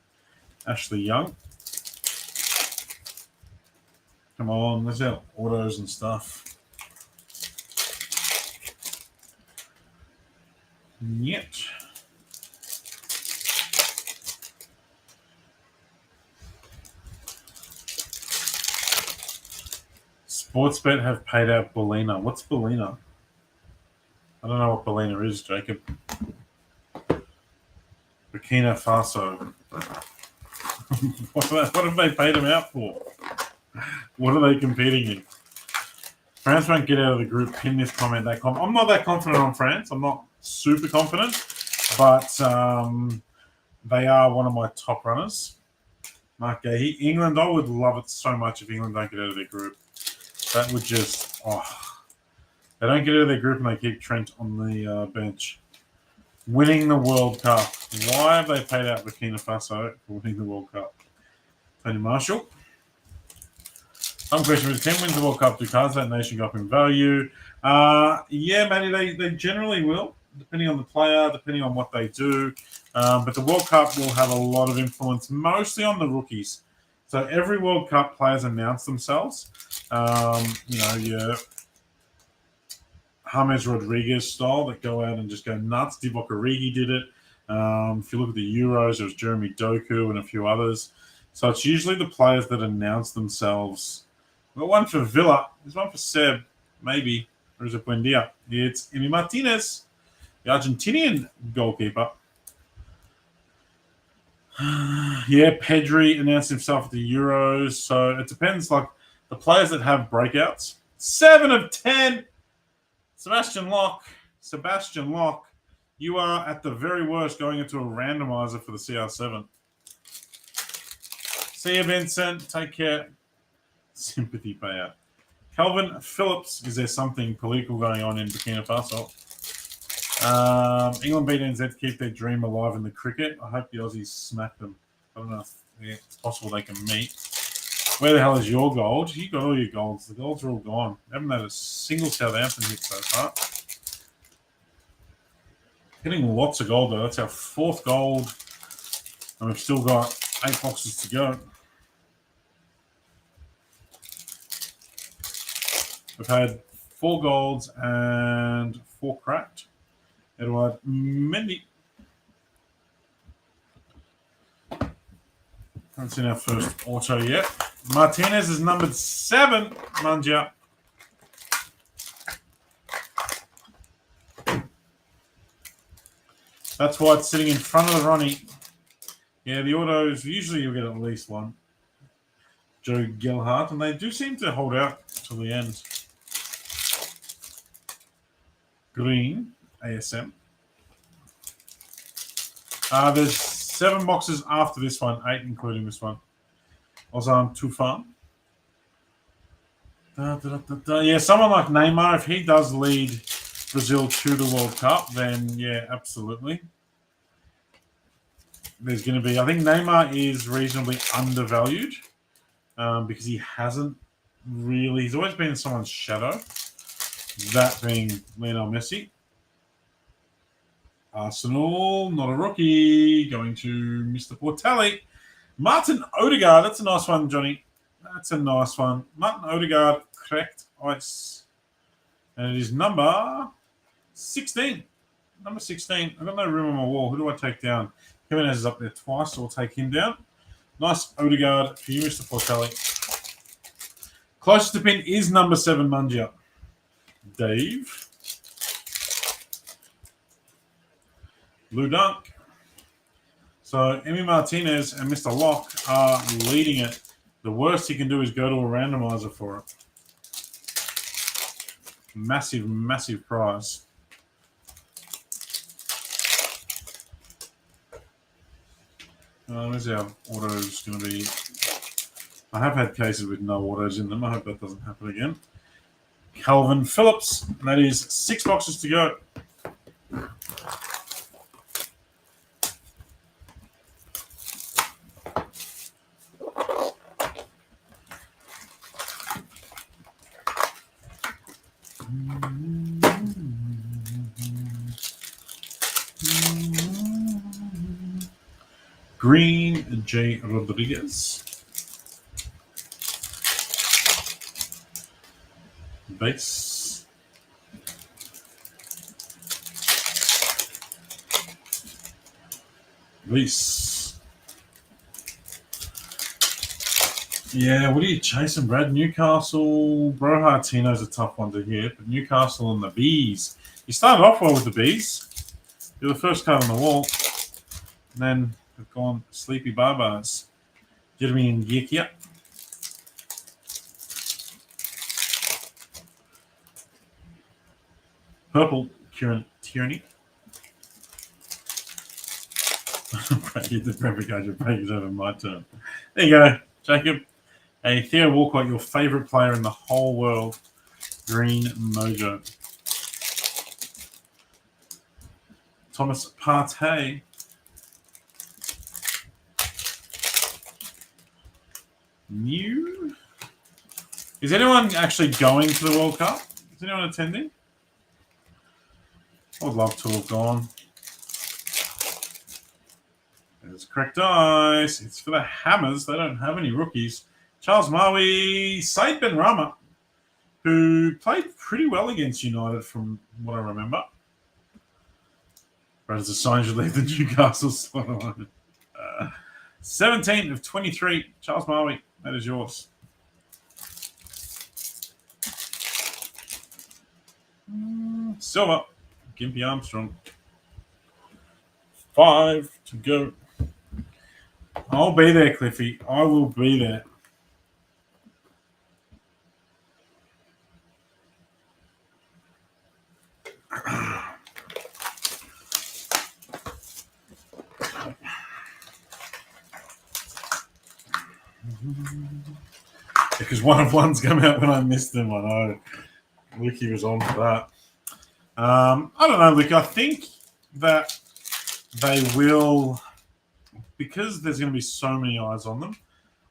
Ashley Young. Come on, there's our autos and stuff. Yet. Sportsbet have paid out Bellina. What's Bellina? I don't know what Bellina is, Jacob. Burkina Faso. What have they paid him out for? What are they competing in? France won't get out of the group. Pin this comment. I'm not that confident on France. I'm not super confident, but they are one of my top runners. Mark Gahey. England, I would love it so much if England don't get out of their group. That would just, they don't get out of their group and they keep Trent on the bench. Winning the World Cup. Why have they paid out Burkina Faso for winning the World Cup? Tony Marshall. Some question was, 10 wins the World Cup, do cards that nation go up in value? Yeah, Matty, they generally will, depending on the player, depending on what they do. But the World Cup will have a lot of influence, mostly on the rookies. So every World Cup, players announce themselves. Your James Rodriguez style that go out and just go nuts. Divock Origi did it. If you look at the Euros, there was Jeremy Doku and a few others. So it's usually the players that announce themselves. We've got one for Villa. There's one for Seb, maybe. Or is it Buendia? It's Emi Martinez, the Argentinian goalkeeper. Yeah, Pedri announced himself at the Euros. So it depends, like the players that have breakouts. 7 of 10. Sebastian Locke, you are at the very worst going into a randomizer for the CR7. See you, Vincent. Take care. sympathy payout. Calvin Phillips, is there something political going on in Burkina Faso? England beat NZ to keep their dream alive in the cricket. I hope the Aussies smack them. I don't know if it's possible they can meet. Where the hell is your gold? You got all your golds. The golds are all gone. Haven't had a single Southampton hit so far. Getting lots of gold though. That's our 4th gold. And we've still got 8 boxes to go. We've had 4 golds and 4 cracked. Edward Mendy. Haven't seen our first auto yet. Martinez is numbered 7. Munja. That's why it's sitting in front of the Ronnie. Yeah, the autos, usually you'll get at least one. Joe Gelhardt, and they do seem to hold out till the end. Green, ASM. There's 7 boxes after this one, 8 including this one. Ozan Tufan. Yeah, someone like Neymar, if he does lead Brazil to the World Cup, then yeah, absolutely. There's going to be, I think Neymar is reasonably undervalued because he hasn't really, he's always been in someone's shadow, that being Lionel Messi. Arsenal, not a rookie, going to Mr. Portelli. Martin Odegaard, that's a nice one, Johnny. That's a nice one. Martin Odegaard, correct ice. And it is number 16. Number 16. I've got no room on my wall. Who do I take down? Jimenez is up there twice, so we'll take him down. Nice Odegaard for you, Mr. Portelli. Closest to pin is number 7, Munja. Dave. Lou Dunk. So, Emi Martinez and Mr. Locke are leading it. The worst he can do is go to a randomizer for it. Massive, massive prize. Where's our autos going to be? I have had cases with no autos in them. I hope that doesn't happen again. Calvin Phillips. And that is 6 boxes to go. Green, J. Rodriguez. Base. Reese. Yeah, what are you chasing, Brad? Newcastle. Brohartino's a tough one to hit, but Newcastle and the Bees. You started off well with the Bees. You're the first card on the wall. And then we've gone Sleepy Barbars. Jeremy and Yekia. Purple, Kieran Tierney. The perfect age of break is over my turn. There you go, Jacob. Hey, Theo Walcott, your favourite player in the whole world. Green Mojo. Thomas Partey. New. Is anyone actually going to the World Cup? Is anyone attending? I would love to have gone. There's correct ice. It's for the Hammers. They don't have any rookies. Charles Maui, Said Ben Rama, who played pretty well against United from what I remember. But as a sign should leave the Newcastle slot on. 17 of 23. Charles Maui, that is yours. Silver, Gimpy Armstrong. 5 to go. I'll be there, Cliffy. I will be there. Because one of one's come out when I missed them. I know. Licky was on for that. I don't know, Lick. I think that they will, because there's going to be so many eyes on them,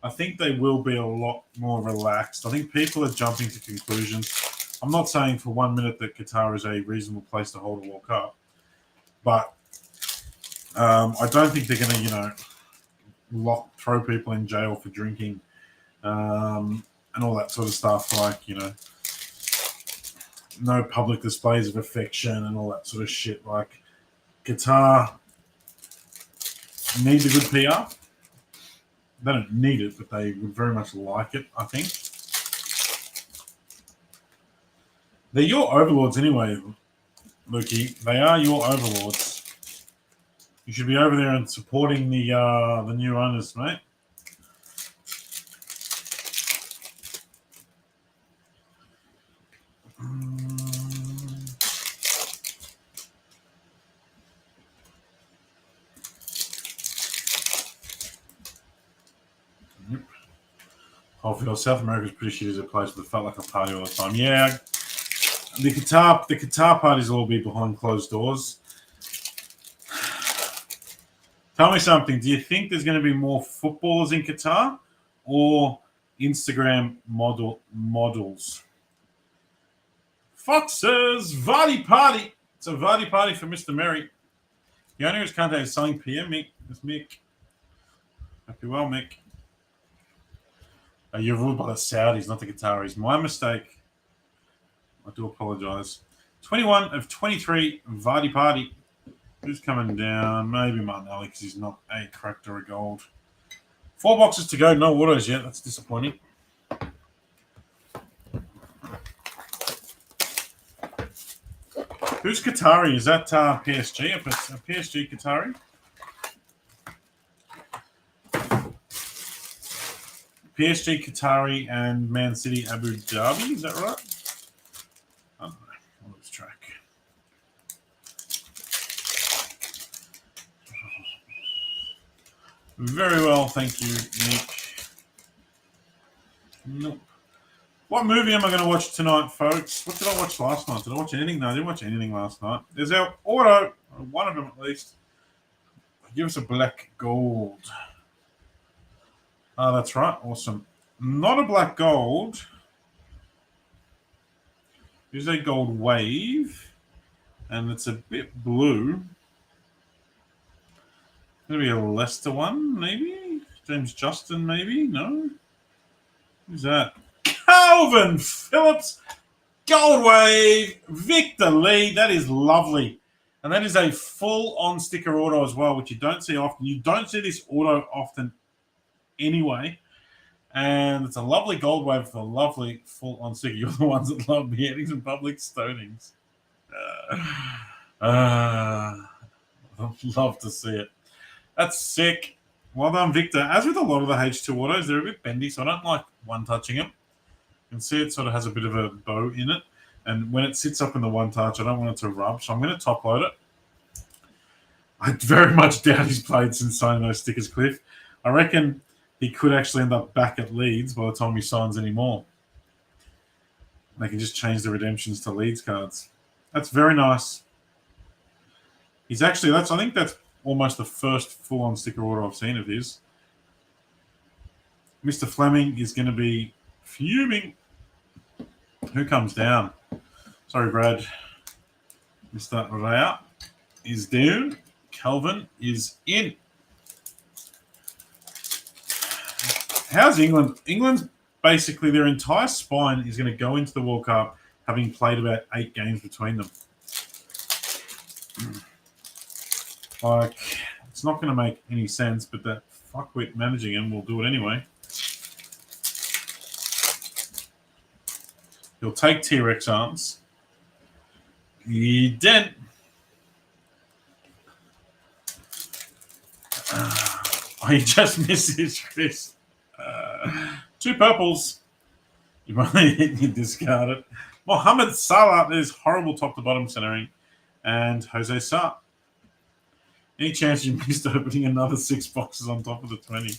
I think they will be a lot more relaxed. I think people are jumping to conclusions. I'm not saying for 1 minute that Qatar is a reasonable place to hold a World Cup, but I don't think they're going to, throw people in jail for drinking and all that sort of stuff. Like, no public displays of affection and all that sort of shit. Like, Qatar needs a good PR. They don't need it, but they would very much like it, I think. They're your overlords anyway, Lukey. They are your overlords. You should be over there and supporting the new owners, mate. Yep. Hopefully, South America's pretty shitty as a place, but it felt like a party all the time. Yeah, the Qatar parties will all be behind closed doors. Tell me something. Do you think there's going to be more footballers in Qatar or Instagram models? Foxes Vardy party. It's a Vardy party for Mr. Merry. The owner is contacted selling PM Mick. It's Mick. Hope you're well, Mick. You're ruled by the Saudis, not the Qataris. My mistake. I do apologise. 21 of 23 Vardy party. Who's coming down? Maybe Martinelli because he's not a cracked or a gold. 4 boxes to go. No autos yet. That's disappointing. Who's Qatari? Is that PSG? A PSG Qatari? PSG Qatari and Man City Abu Dhabi. Is that right? I don't know. I'll lose track. Very well, thank you, Nick. Nope. What movie am I going to watch tonight, folks? What did I watch last night? Did I watch anything? No, I didn't watch anything last night. There's our auto, one of them at least. Give us a black gold. Oh, that's right. Awesome. Not a black gold. Here's a gold wave. And it's a bit blue. Maybe a Leicester one, maybe? James Justin, maybe? No? Who's that? Calvin Phillips, Gold Wave, Victor Lee. That is lovely. And that is a full-on sticker auto as well, which you don't see often. You don't see this auto often anyway. And it's a lovely Gold Wave with a lovely full-on sticker. You're the ones that love beheadings and public stonings. I'd love to see it. That's sick. Well done, Victor. As with a lot of the H2 autos, they're a bit bendy, so I don't like one-touching them. You can see it sort of has a bit of a bow in it. And when it sits up in the one-touch, I don't want it to rub, so I'm going to top-load it. I very much doubt he's played since signing those stickers, Cliff. I reckon he could actually end up back at Leeds by the time he signs any more. They can just change the redemptions to Leeds cards. That's very nice. He's actually, I think that's almost the first full-on sticker order I've seen of his. Mr. Fleming is going to be fuming. Who comes down? Sorry, Brad. Mr. Rea is down. Calvin is in. How's England? England's basically their entire spine is going to go into the World Cup having played about 8 games between them. Like, it's not going to make any sense, but that fuckwit managing him will do it anyway. He'll take T-Rex arms. He didn't. He just misses, Chris. 2 purples. You might discard it. Mohamed Salah, there's horrible top to bottom centering. And Jose Sa. Any chance you missed opening another 6 boxes on top of the 20?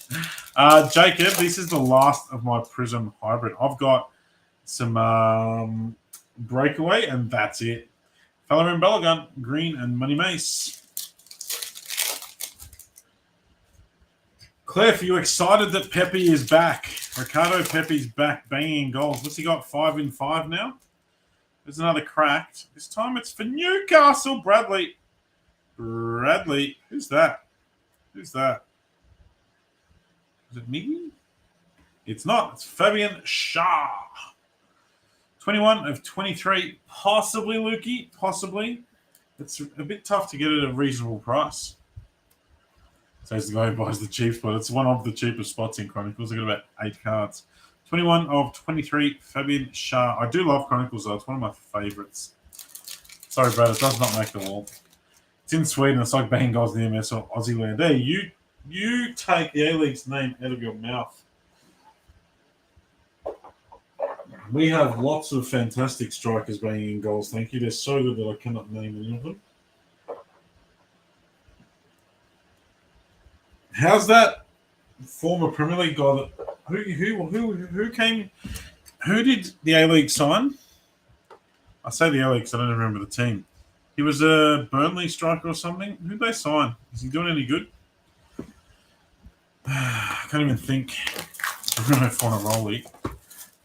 Jacob, this is the last of my Prizm hybrid. I've got some breakaway, and that's it. Bellerin Balogun, green, and Money Mace. Clef, are you excited that Pepe is back? Ricardo Pepe's back, banging goals. What's he got? 5 in 5 now? There's another cracked. This time it's for Newcastle. Bradley. Who's that? Who's that? Is it Miggy? It's not. It's Fabian Shah. 21 of 23. Possibly, Lukey. Possibly. It's a bit tough to get at a reasonable price. Says the guy who buys the cheap spot. It's one of the cheapest spots in Chronicles. I got about 8 cards. 21 of 23. Fabian Shah. I do love Chronicles, though. It's one of my favourites. Sorry, Brad. It does not make the wall. It's in Sweden. It's like banging goals in the MS or Aussie land. There, you take the A-League's name out of your mouth. We have lots of fantastic strikers banging in goals. Thank you. They're so good that I cannot name any of them. How's that former Premier League guy that who came? Who did the A-League sign? I say the A-League because I don't remember the team. He was a Burnley striker or something. Who'd they sign? Is he doing any good? I can't even think. I don't know if I want to roll it.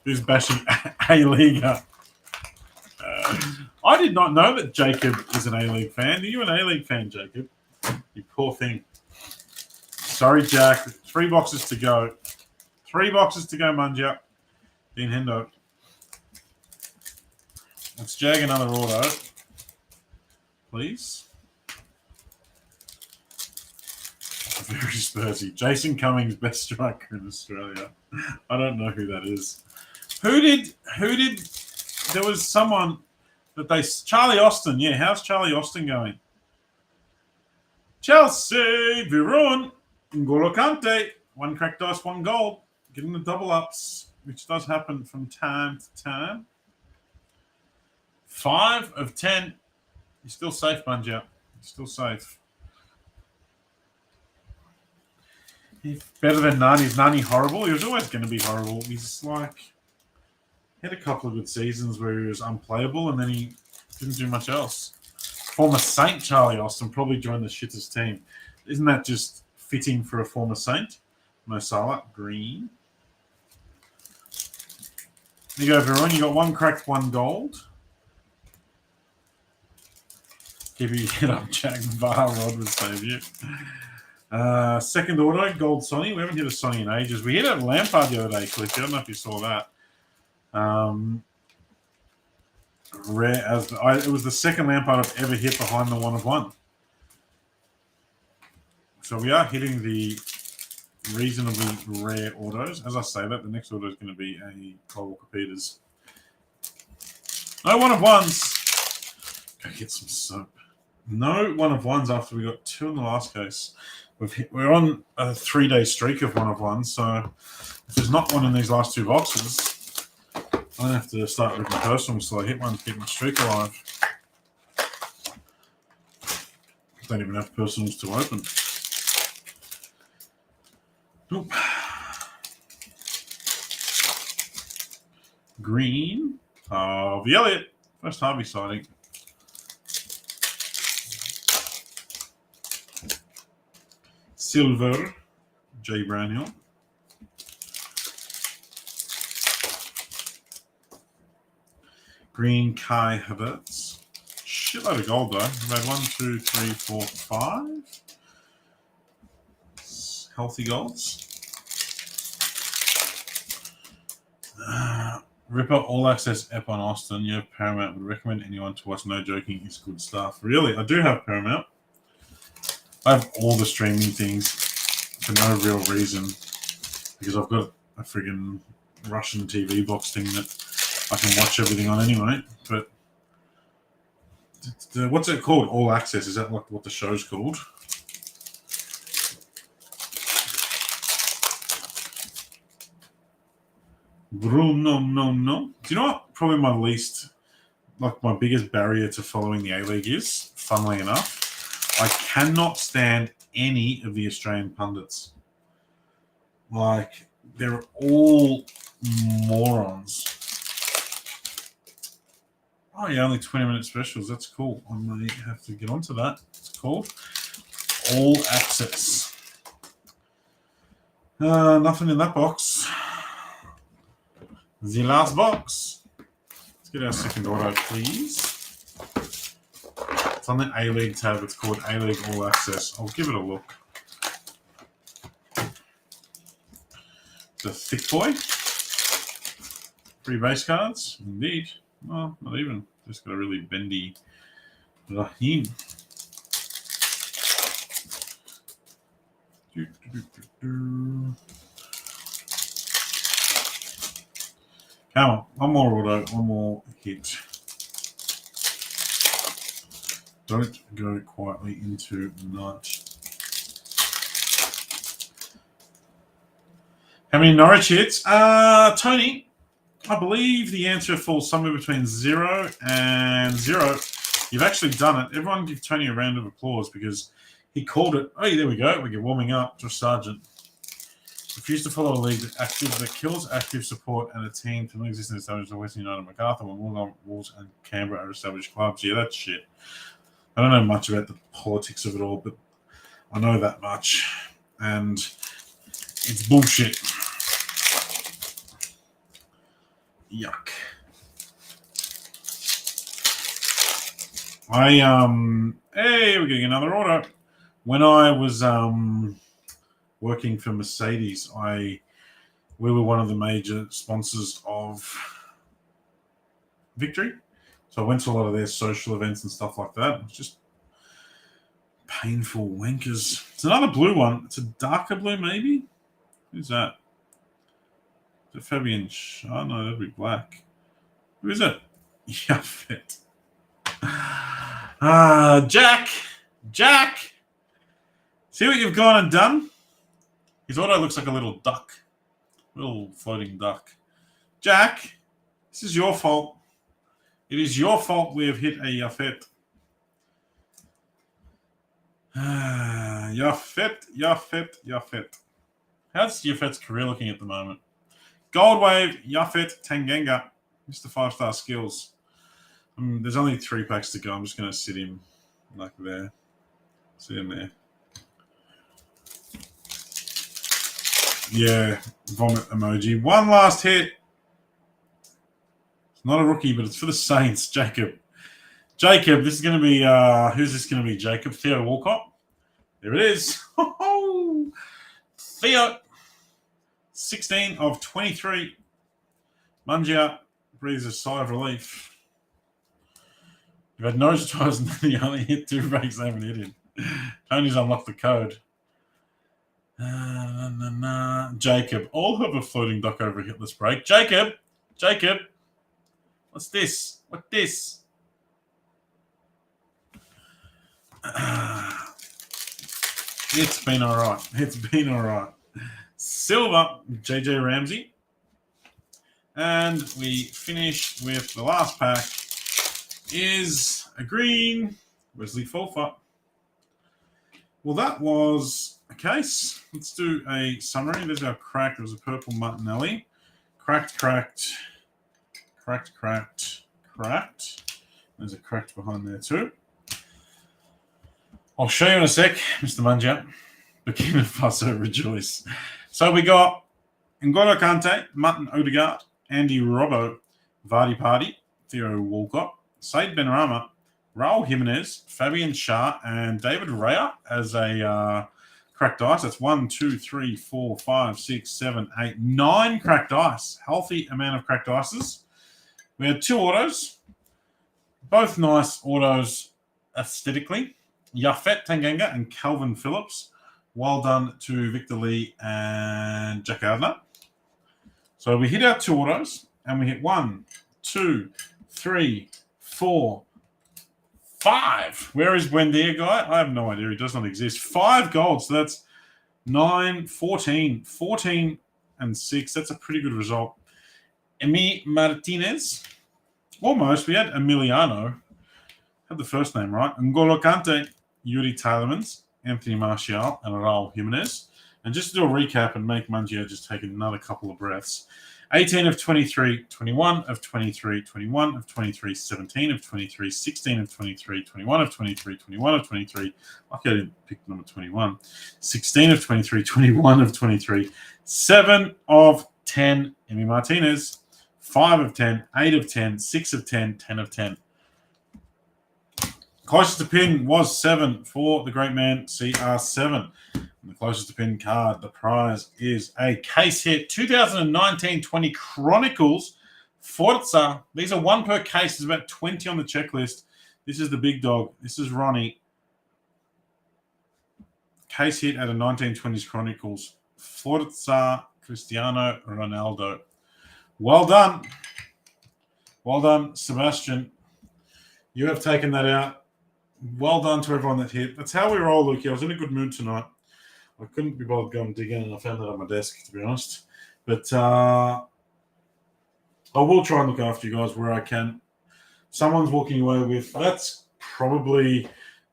Who's bashing A-League up? I did not know that Jacob is an A-League fan. Are you an A-League fan, Jacob? You poor thing. Sorry, Jack. 3 boxes to go. 3 boxes to go, Munja. Dean Hendo. Let's jag another auto. Please. Very Spursy. Jason Cummings, best striker in Australia. I don't know who that is. Who did there was someone that Charlie Austin, yeah, how's Charlie Austin going? Chelsea, Viron, N'Golo Kante, 1 cracked dice, 1 gold, getting the double ups, which does happen from time to time. 5 of 10. You're still safe, Bunja. You're still safe. He's better than Nani. Is Nani horrible? He was always going to be horrible. He's like, he had a couple of good seasons where he was unplayable, and then he didn't do much else. Former Saint Charlie Austin probably joined the shittest team. Isn't that just fitting for a former Saint? Mo Salah, green. There you go, everyone. You got 1 cracked, 1 gold. Keep your head up, Jack. Bar Rod would save you. Second auto, gold Sonny. We haven't hit a Sonny in ages. We hit a Lampard the other day, Cliff. I don't know if you saw that. Rare as it was the second Lampard I've ever hit behind the 1 of 1. So we are hitting the reasonably rare autos. As I say that, the next auto is going to be a Cole Walker Peters. No 1 of 1s. Go get some soap. No 1 of 1s after we got 2 in the last case. We're on a 3-day streak of 1 of 1s, so if there's not one in these last 2 boxes, I have to start looking personal so I hit one to keep my streak alive. Don't even have personals to open. Nope. Green. Harvey Elliott. First Harvey sighting. Silver. Jay Brownhill. Green Kai Havertz. Shitload of gold though. We've had 1, 2, 3, 4, 5. Healthy golds. Ripper All Access Ep on Austin. You have Paramount. Would recommend anyone to watch. No joking, it's good stuff. Really, I do have Paramount. I have all the streaming things for no real reason because I've got a friggin' Russian TV box thing that I can watch everything on anyway. But what's it called? All Access? Is that like what the show's called? Bruno, no. Do you know what? Probably my biggest barrier to following the A-League is, funnily enough, I cannot stand any of the Australian pundits. Like, they're all morons. Oh, yeah, only 20-minute specials. That's cool. I may have to get onto that. It's called All Access. Nothing in that box. The last box. Let's get our second auto, please. It's on the A-League tab. It's called A-League All Access. I'll give it a look. It's a thick boy. 3 base cards. Indeed. Well, not even. Just got a really bendy Rahim. Come on. One more auto. One more hit. Don't go quietly into the night. How many Norwich hits? Tony, I believe the answer falls somewhere between 0 and 0. You've actually done it. Everyone give Tony a round of applause because he called it. Oh, there we go. We get warming up. Josh Sargent. Refused to follow a league that kills active support and a team to exist and establish the Western United MacArthur when Wollongong, Wolves and Canberra are established clubs. Yeah, that's shit. I don't know much about the politics of it all, but I know that much. And it's bullshit. Yuck. Hey, we're getting another order. When I was working for Mercedes, we were one of the major sponsors of Victory. So I went to a lot of their social events and stuff like that. It was just painful wankers. It's another blue one. It's a darker blue, maybe? Who's that? Is it Fabian? Oh, no, that'd be black. Who is it? Yeah, fit. Jack. Jack. See what you've gone and done? His auto looks like a little duck. Little floating duck. Jack, this is your fault. It is your fault we have hit a Yafet. Yafet. How's Yafet's career looking at the moment? Gold Wave, Yafet Tanganga. Mr. 5-star skills. There's only 3 packs to go. I'm just going to sit him like there. Sit him there. Yeah, vomit emoji. One last hit. It's not a rookie, but it's for the Saints. Jacob, this is going to be, who's this going to be, Jacob? Theo Walcott. There it is. Theo, 16 of 23. Mungia breathes a sigh of relief. You've had nose twice and then you only hit 2 breaks, they haven't hit him. Tony's unlocked the code. Jacob. I'll have a floating duck over a hitless break. Jacob. What's this? What this? It's been all right. Silver, JJ Ramsey. And we finish with the last pack is a green Wesley Fulfer. Well, that was a case. Let's do a summary. There's our crack. There was a purple Martinelli. Cracked. There's a cracked behind there too. I'll show you in a sec, Mr. Mungia. Burkina Faso rejoice. So we got N'Golo Kante, Martin Odegaard, Andy Robbo, Vardy Party, Theo Walcott, Said Benrahma, Raul Jimenez, Fabian Schär, and David Raya as a cracked ice. That's 1, 2, 3, 4, 5, 6, 7, 8, 9 cracked ice. Healthy amount of cracked ices. We had 2 autos. Both nice autos aesthetically. Yafet Tanganga and Calvin Phillips. Well done to Victor Lee and Jack Gardner. So we hit our 2 autos, and we hit 1, 2, 3, 4, 5. Where is Buendia guy? I have no idea. He does not exist. 5 gold. So that's 9, 14, 14, and 6. That's a pretty good result. Emi Martinez. Almost. We had Emiliano. Had the first name right. N'Golo Kante. Yuri Tielemans, Anthony Martial, and Raul Jimenez. And just to do a recap and make Mungio just take another couple of breaths. 18 of 23, 21 of 23, 21 of 23, 17 of 23, 16 of 23, 21 of 23, 21 of 23. Lucky I didn't pick number 21. 16 of 23, 21 of 23, 7 of 10, Emi Martinez, 5 of 10, 8 of 10, 6 of 10, 10 of 10. Closest to pin was 7 for the great man, CR7. And the closest to pin card, the prize is a case hit 2019-20 Chronicles Forza. These are 1 per case. There's about 20 on the checklist. This is the big dog. This is Ronnie. Case hit at a 1920s Chronicles Forza Cristiano Ronaldo. Well done. Well done, Sebastian. You have taken that out. Well done to everyone that hit. That's how we roll, Lukey. I was in a good mood tonight. I couldn't be bothered going digging, and I found that on my desk, to be honest. But I will try and look after you guys where I can. Someone's walking away with, that's probably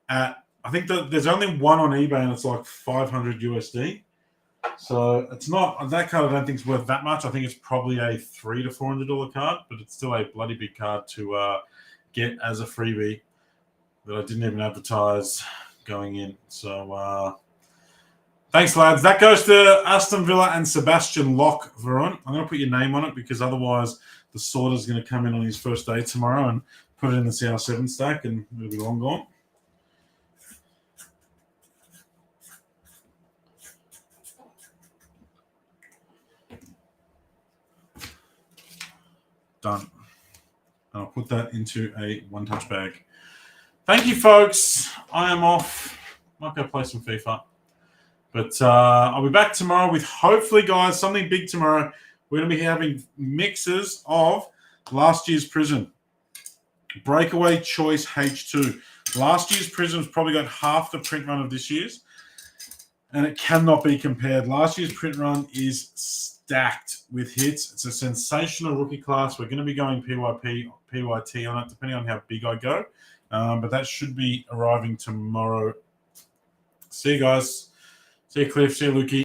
at, I think that there's only one on eBay, and it's like 500 USD. So it's not, that card I don't think is worth that much. I think it's probably a $300 to $400 card, but it's still a bloody big card to get as a freebie that I didn't even advertise going in. So thanks, lads. That goes to Aston Villa and Sebastian Locke, Varun. I'm going to put your name on it because otherwise the sorter's going to come in on his first day tomorrow and put it in the CR7 stack and it'll be long gone. Done. And I'll put that into a one-touch bag. Thank you, folks. I am off. Might go play some FIFA. But I'll be back tomorrow with, hopefully, guys, something big tomorrow. We're going to be having mixes of last year's Prizm. Breakaway Choice H2. Last year's Prizm's probably got half the print run of this year's. And it cannot be compared. Last year's print run is stacked with hits. It's a sensational rookie class. We're going to be going PYP, PYT on it, depending on how big I go. But that should be arriving tomorrow. See you guys. See you, Cliff. See you, Lukey.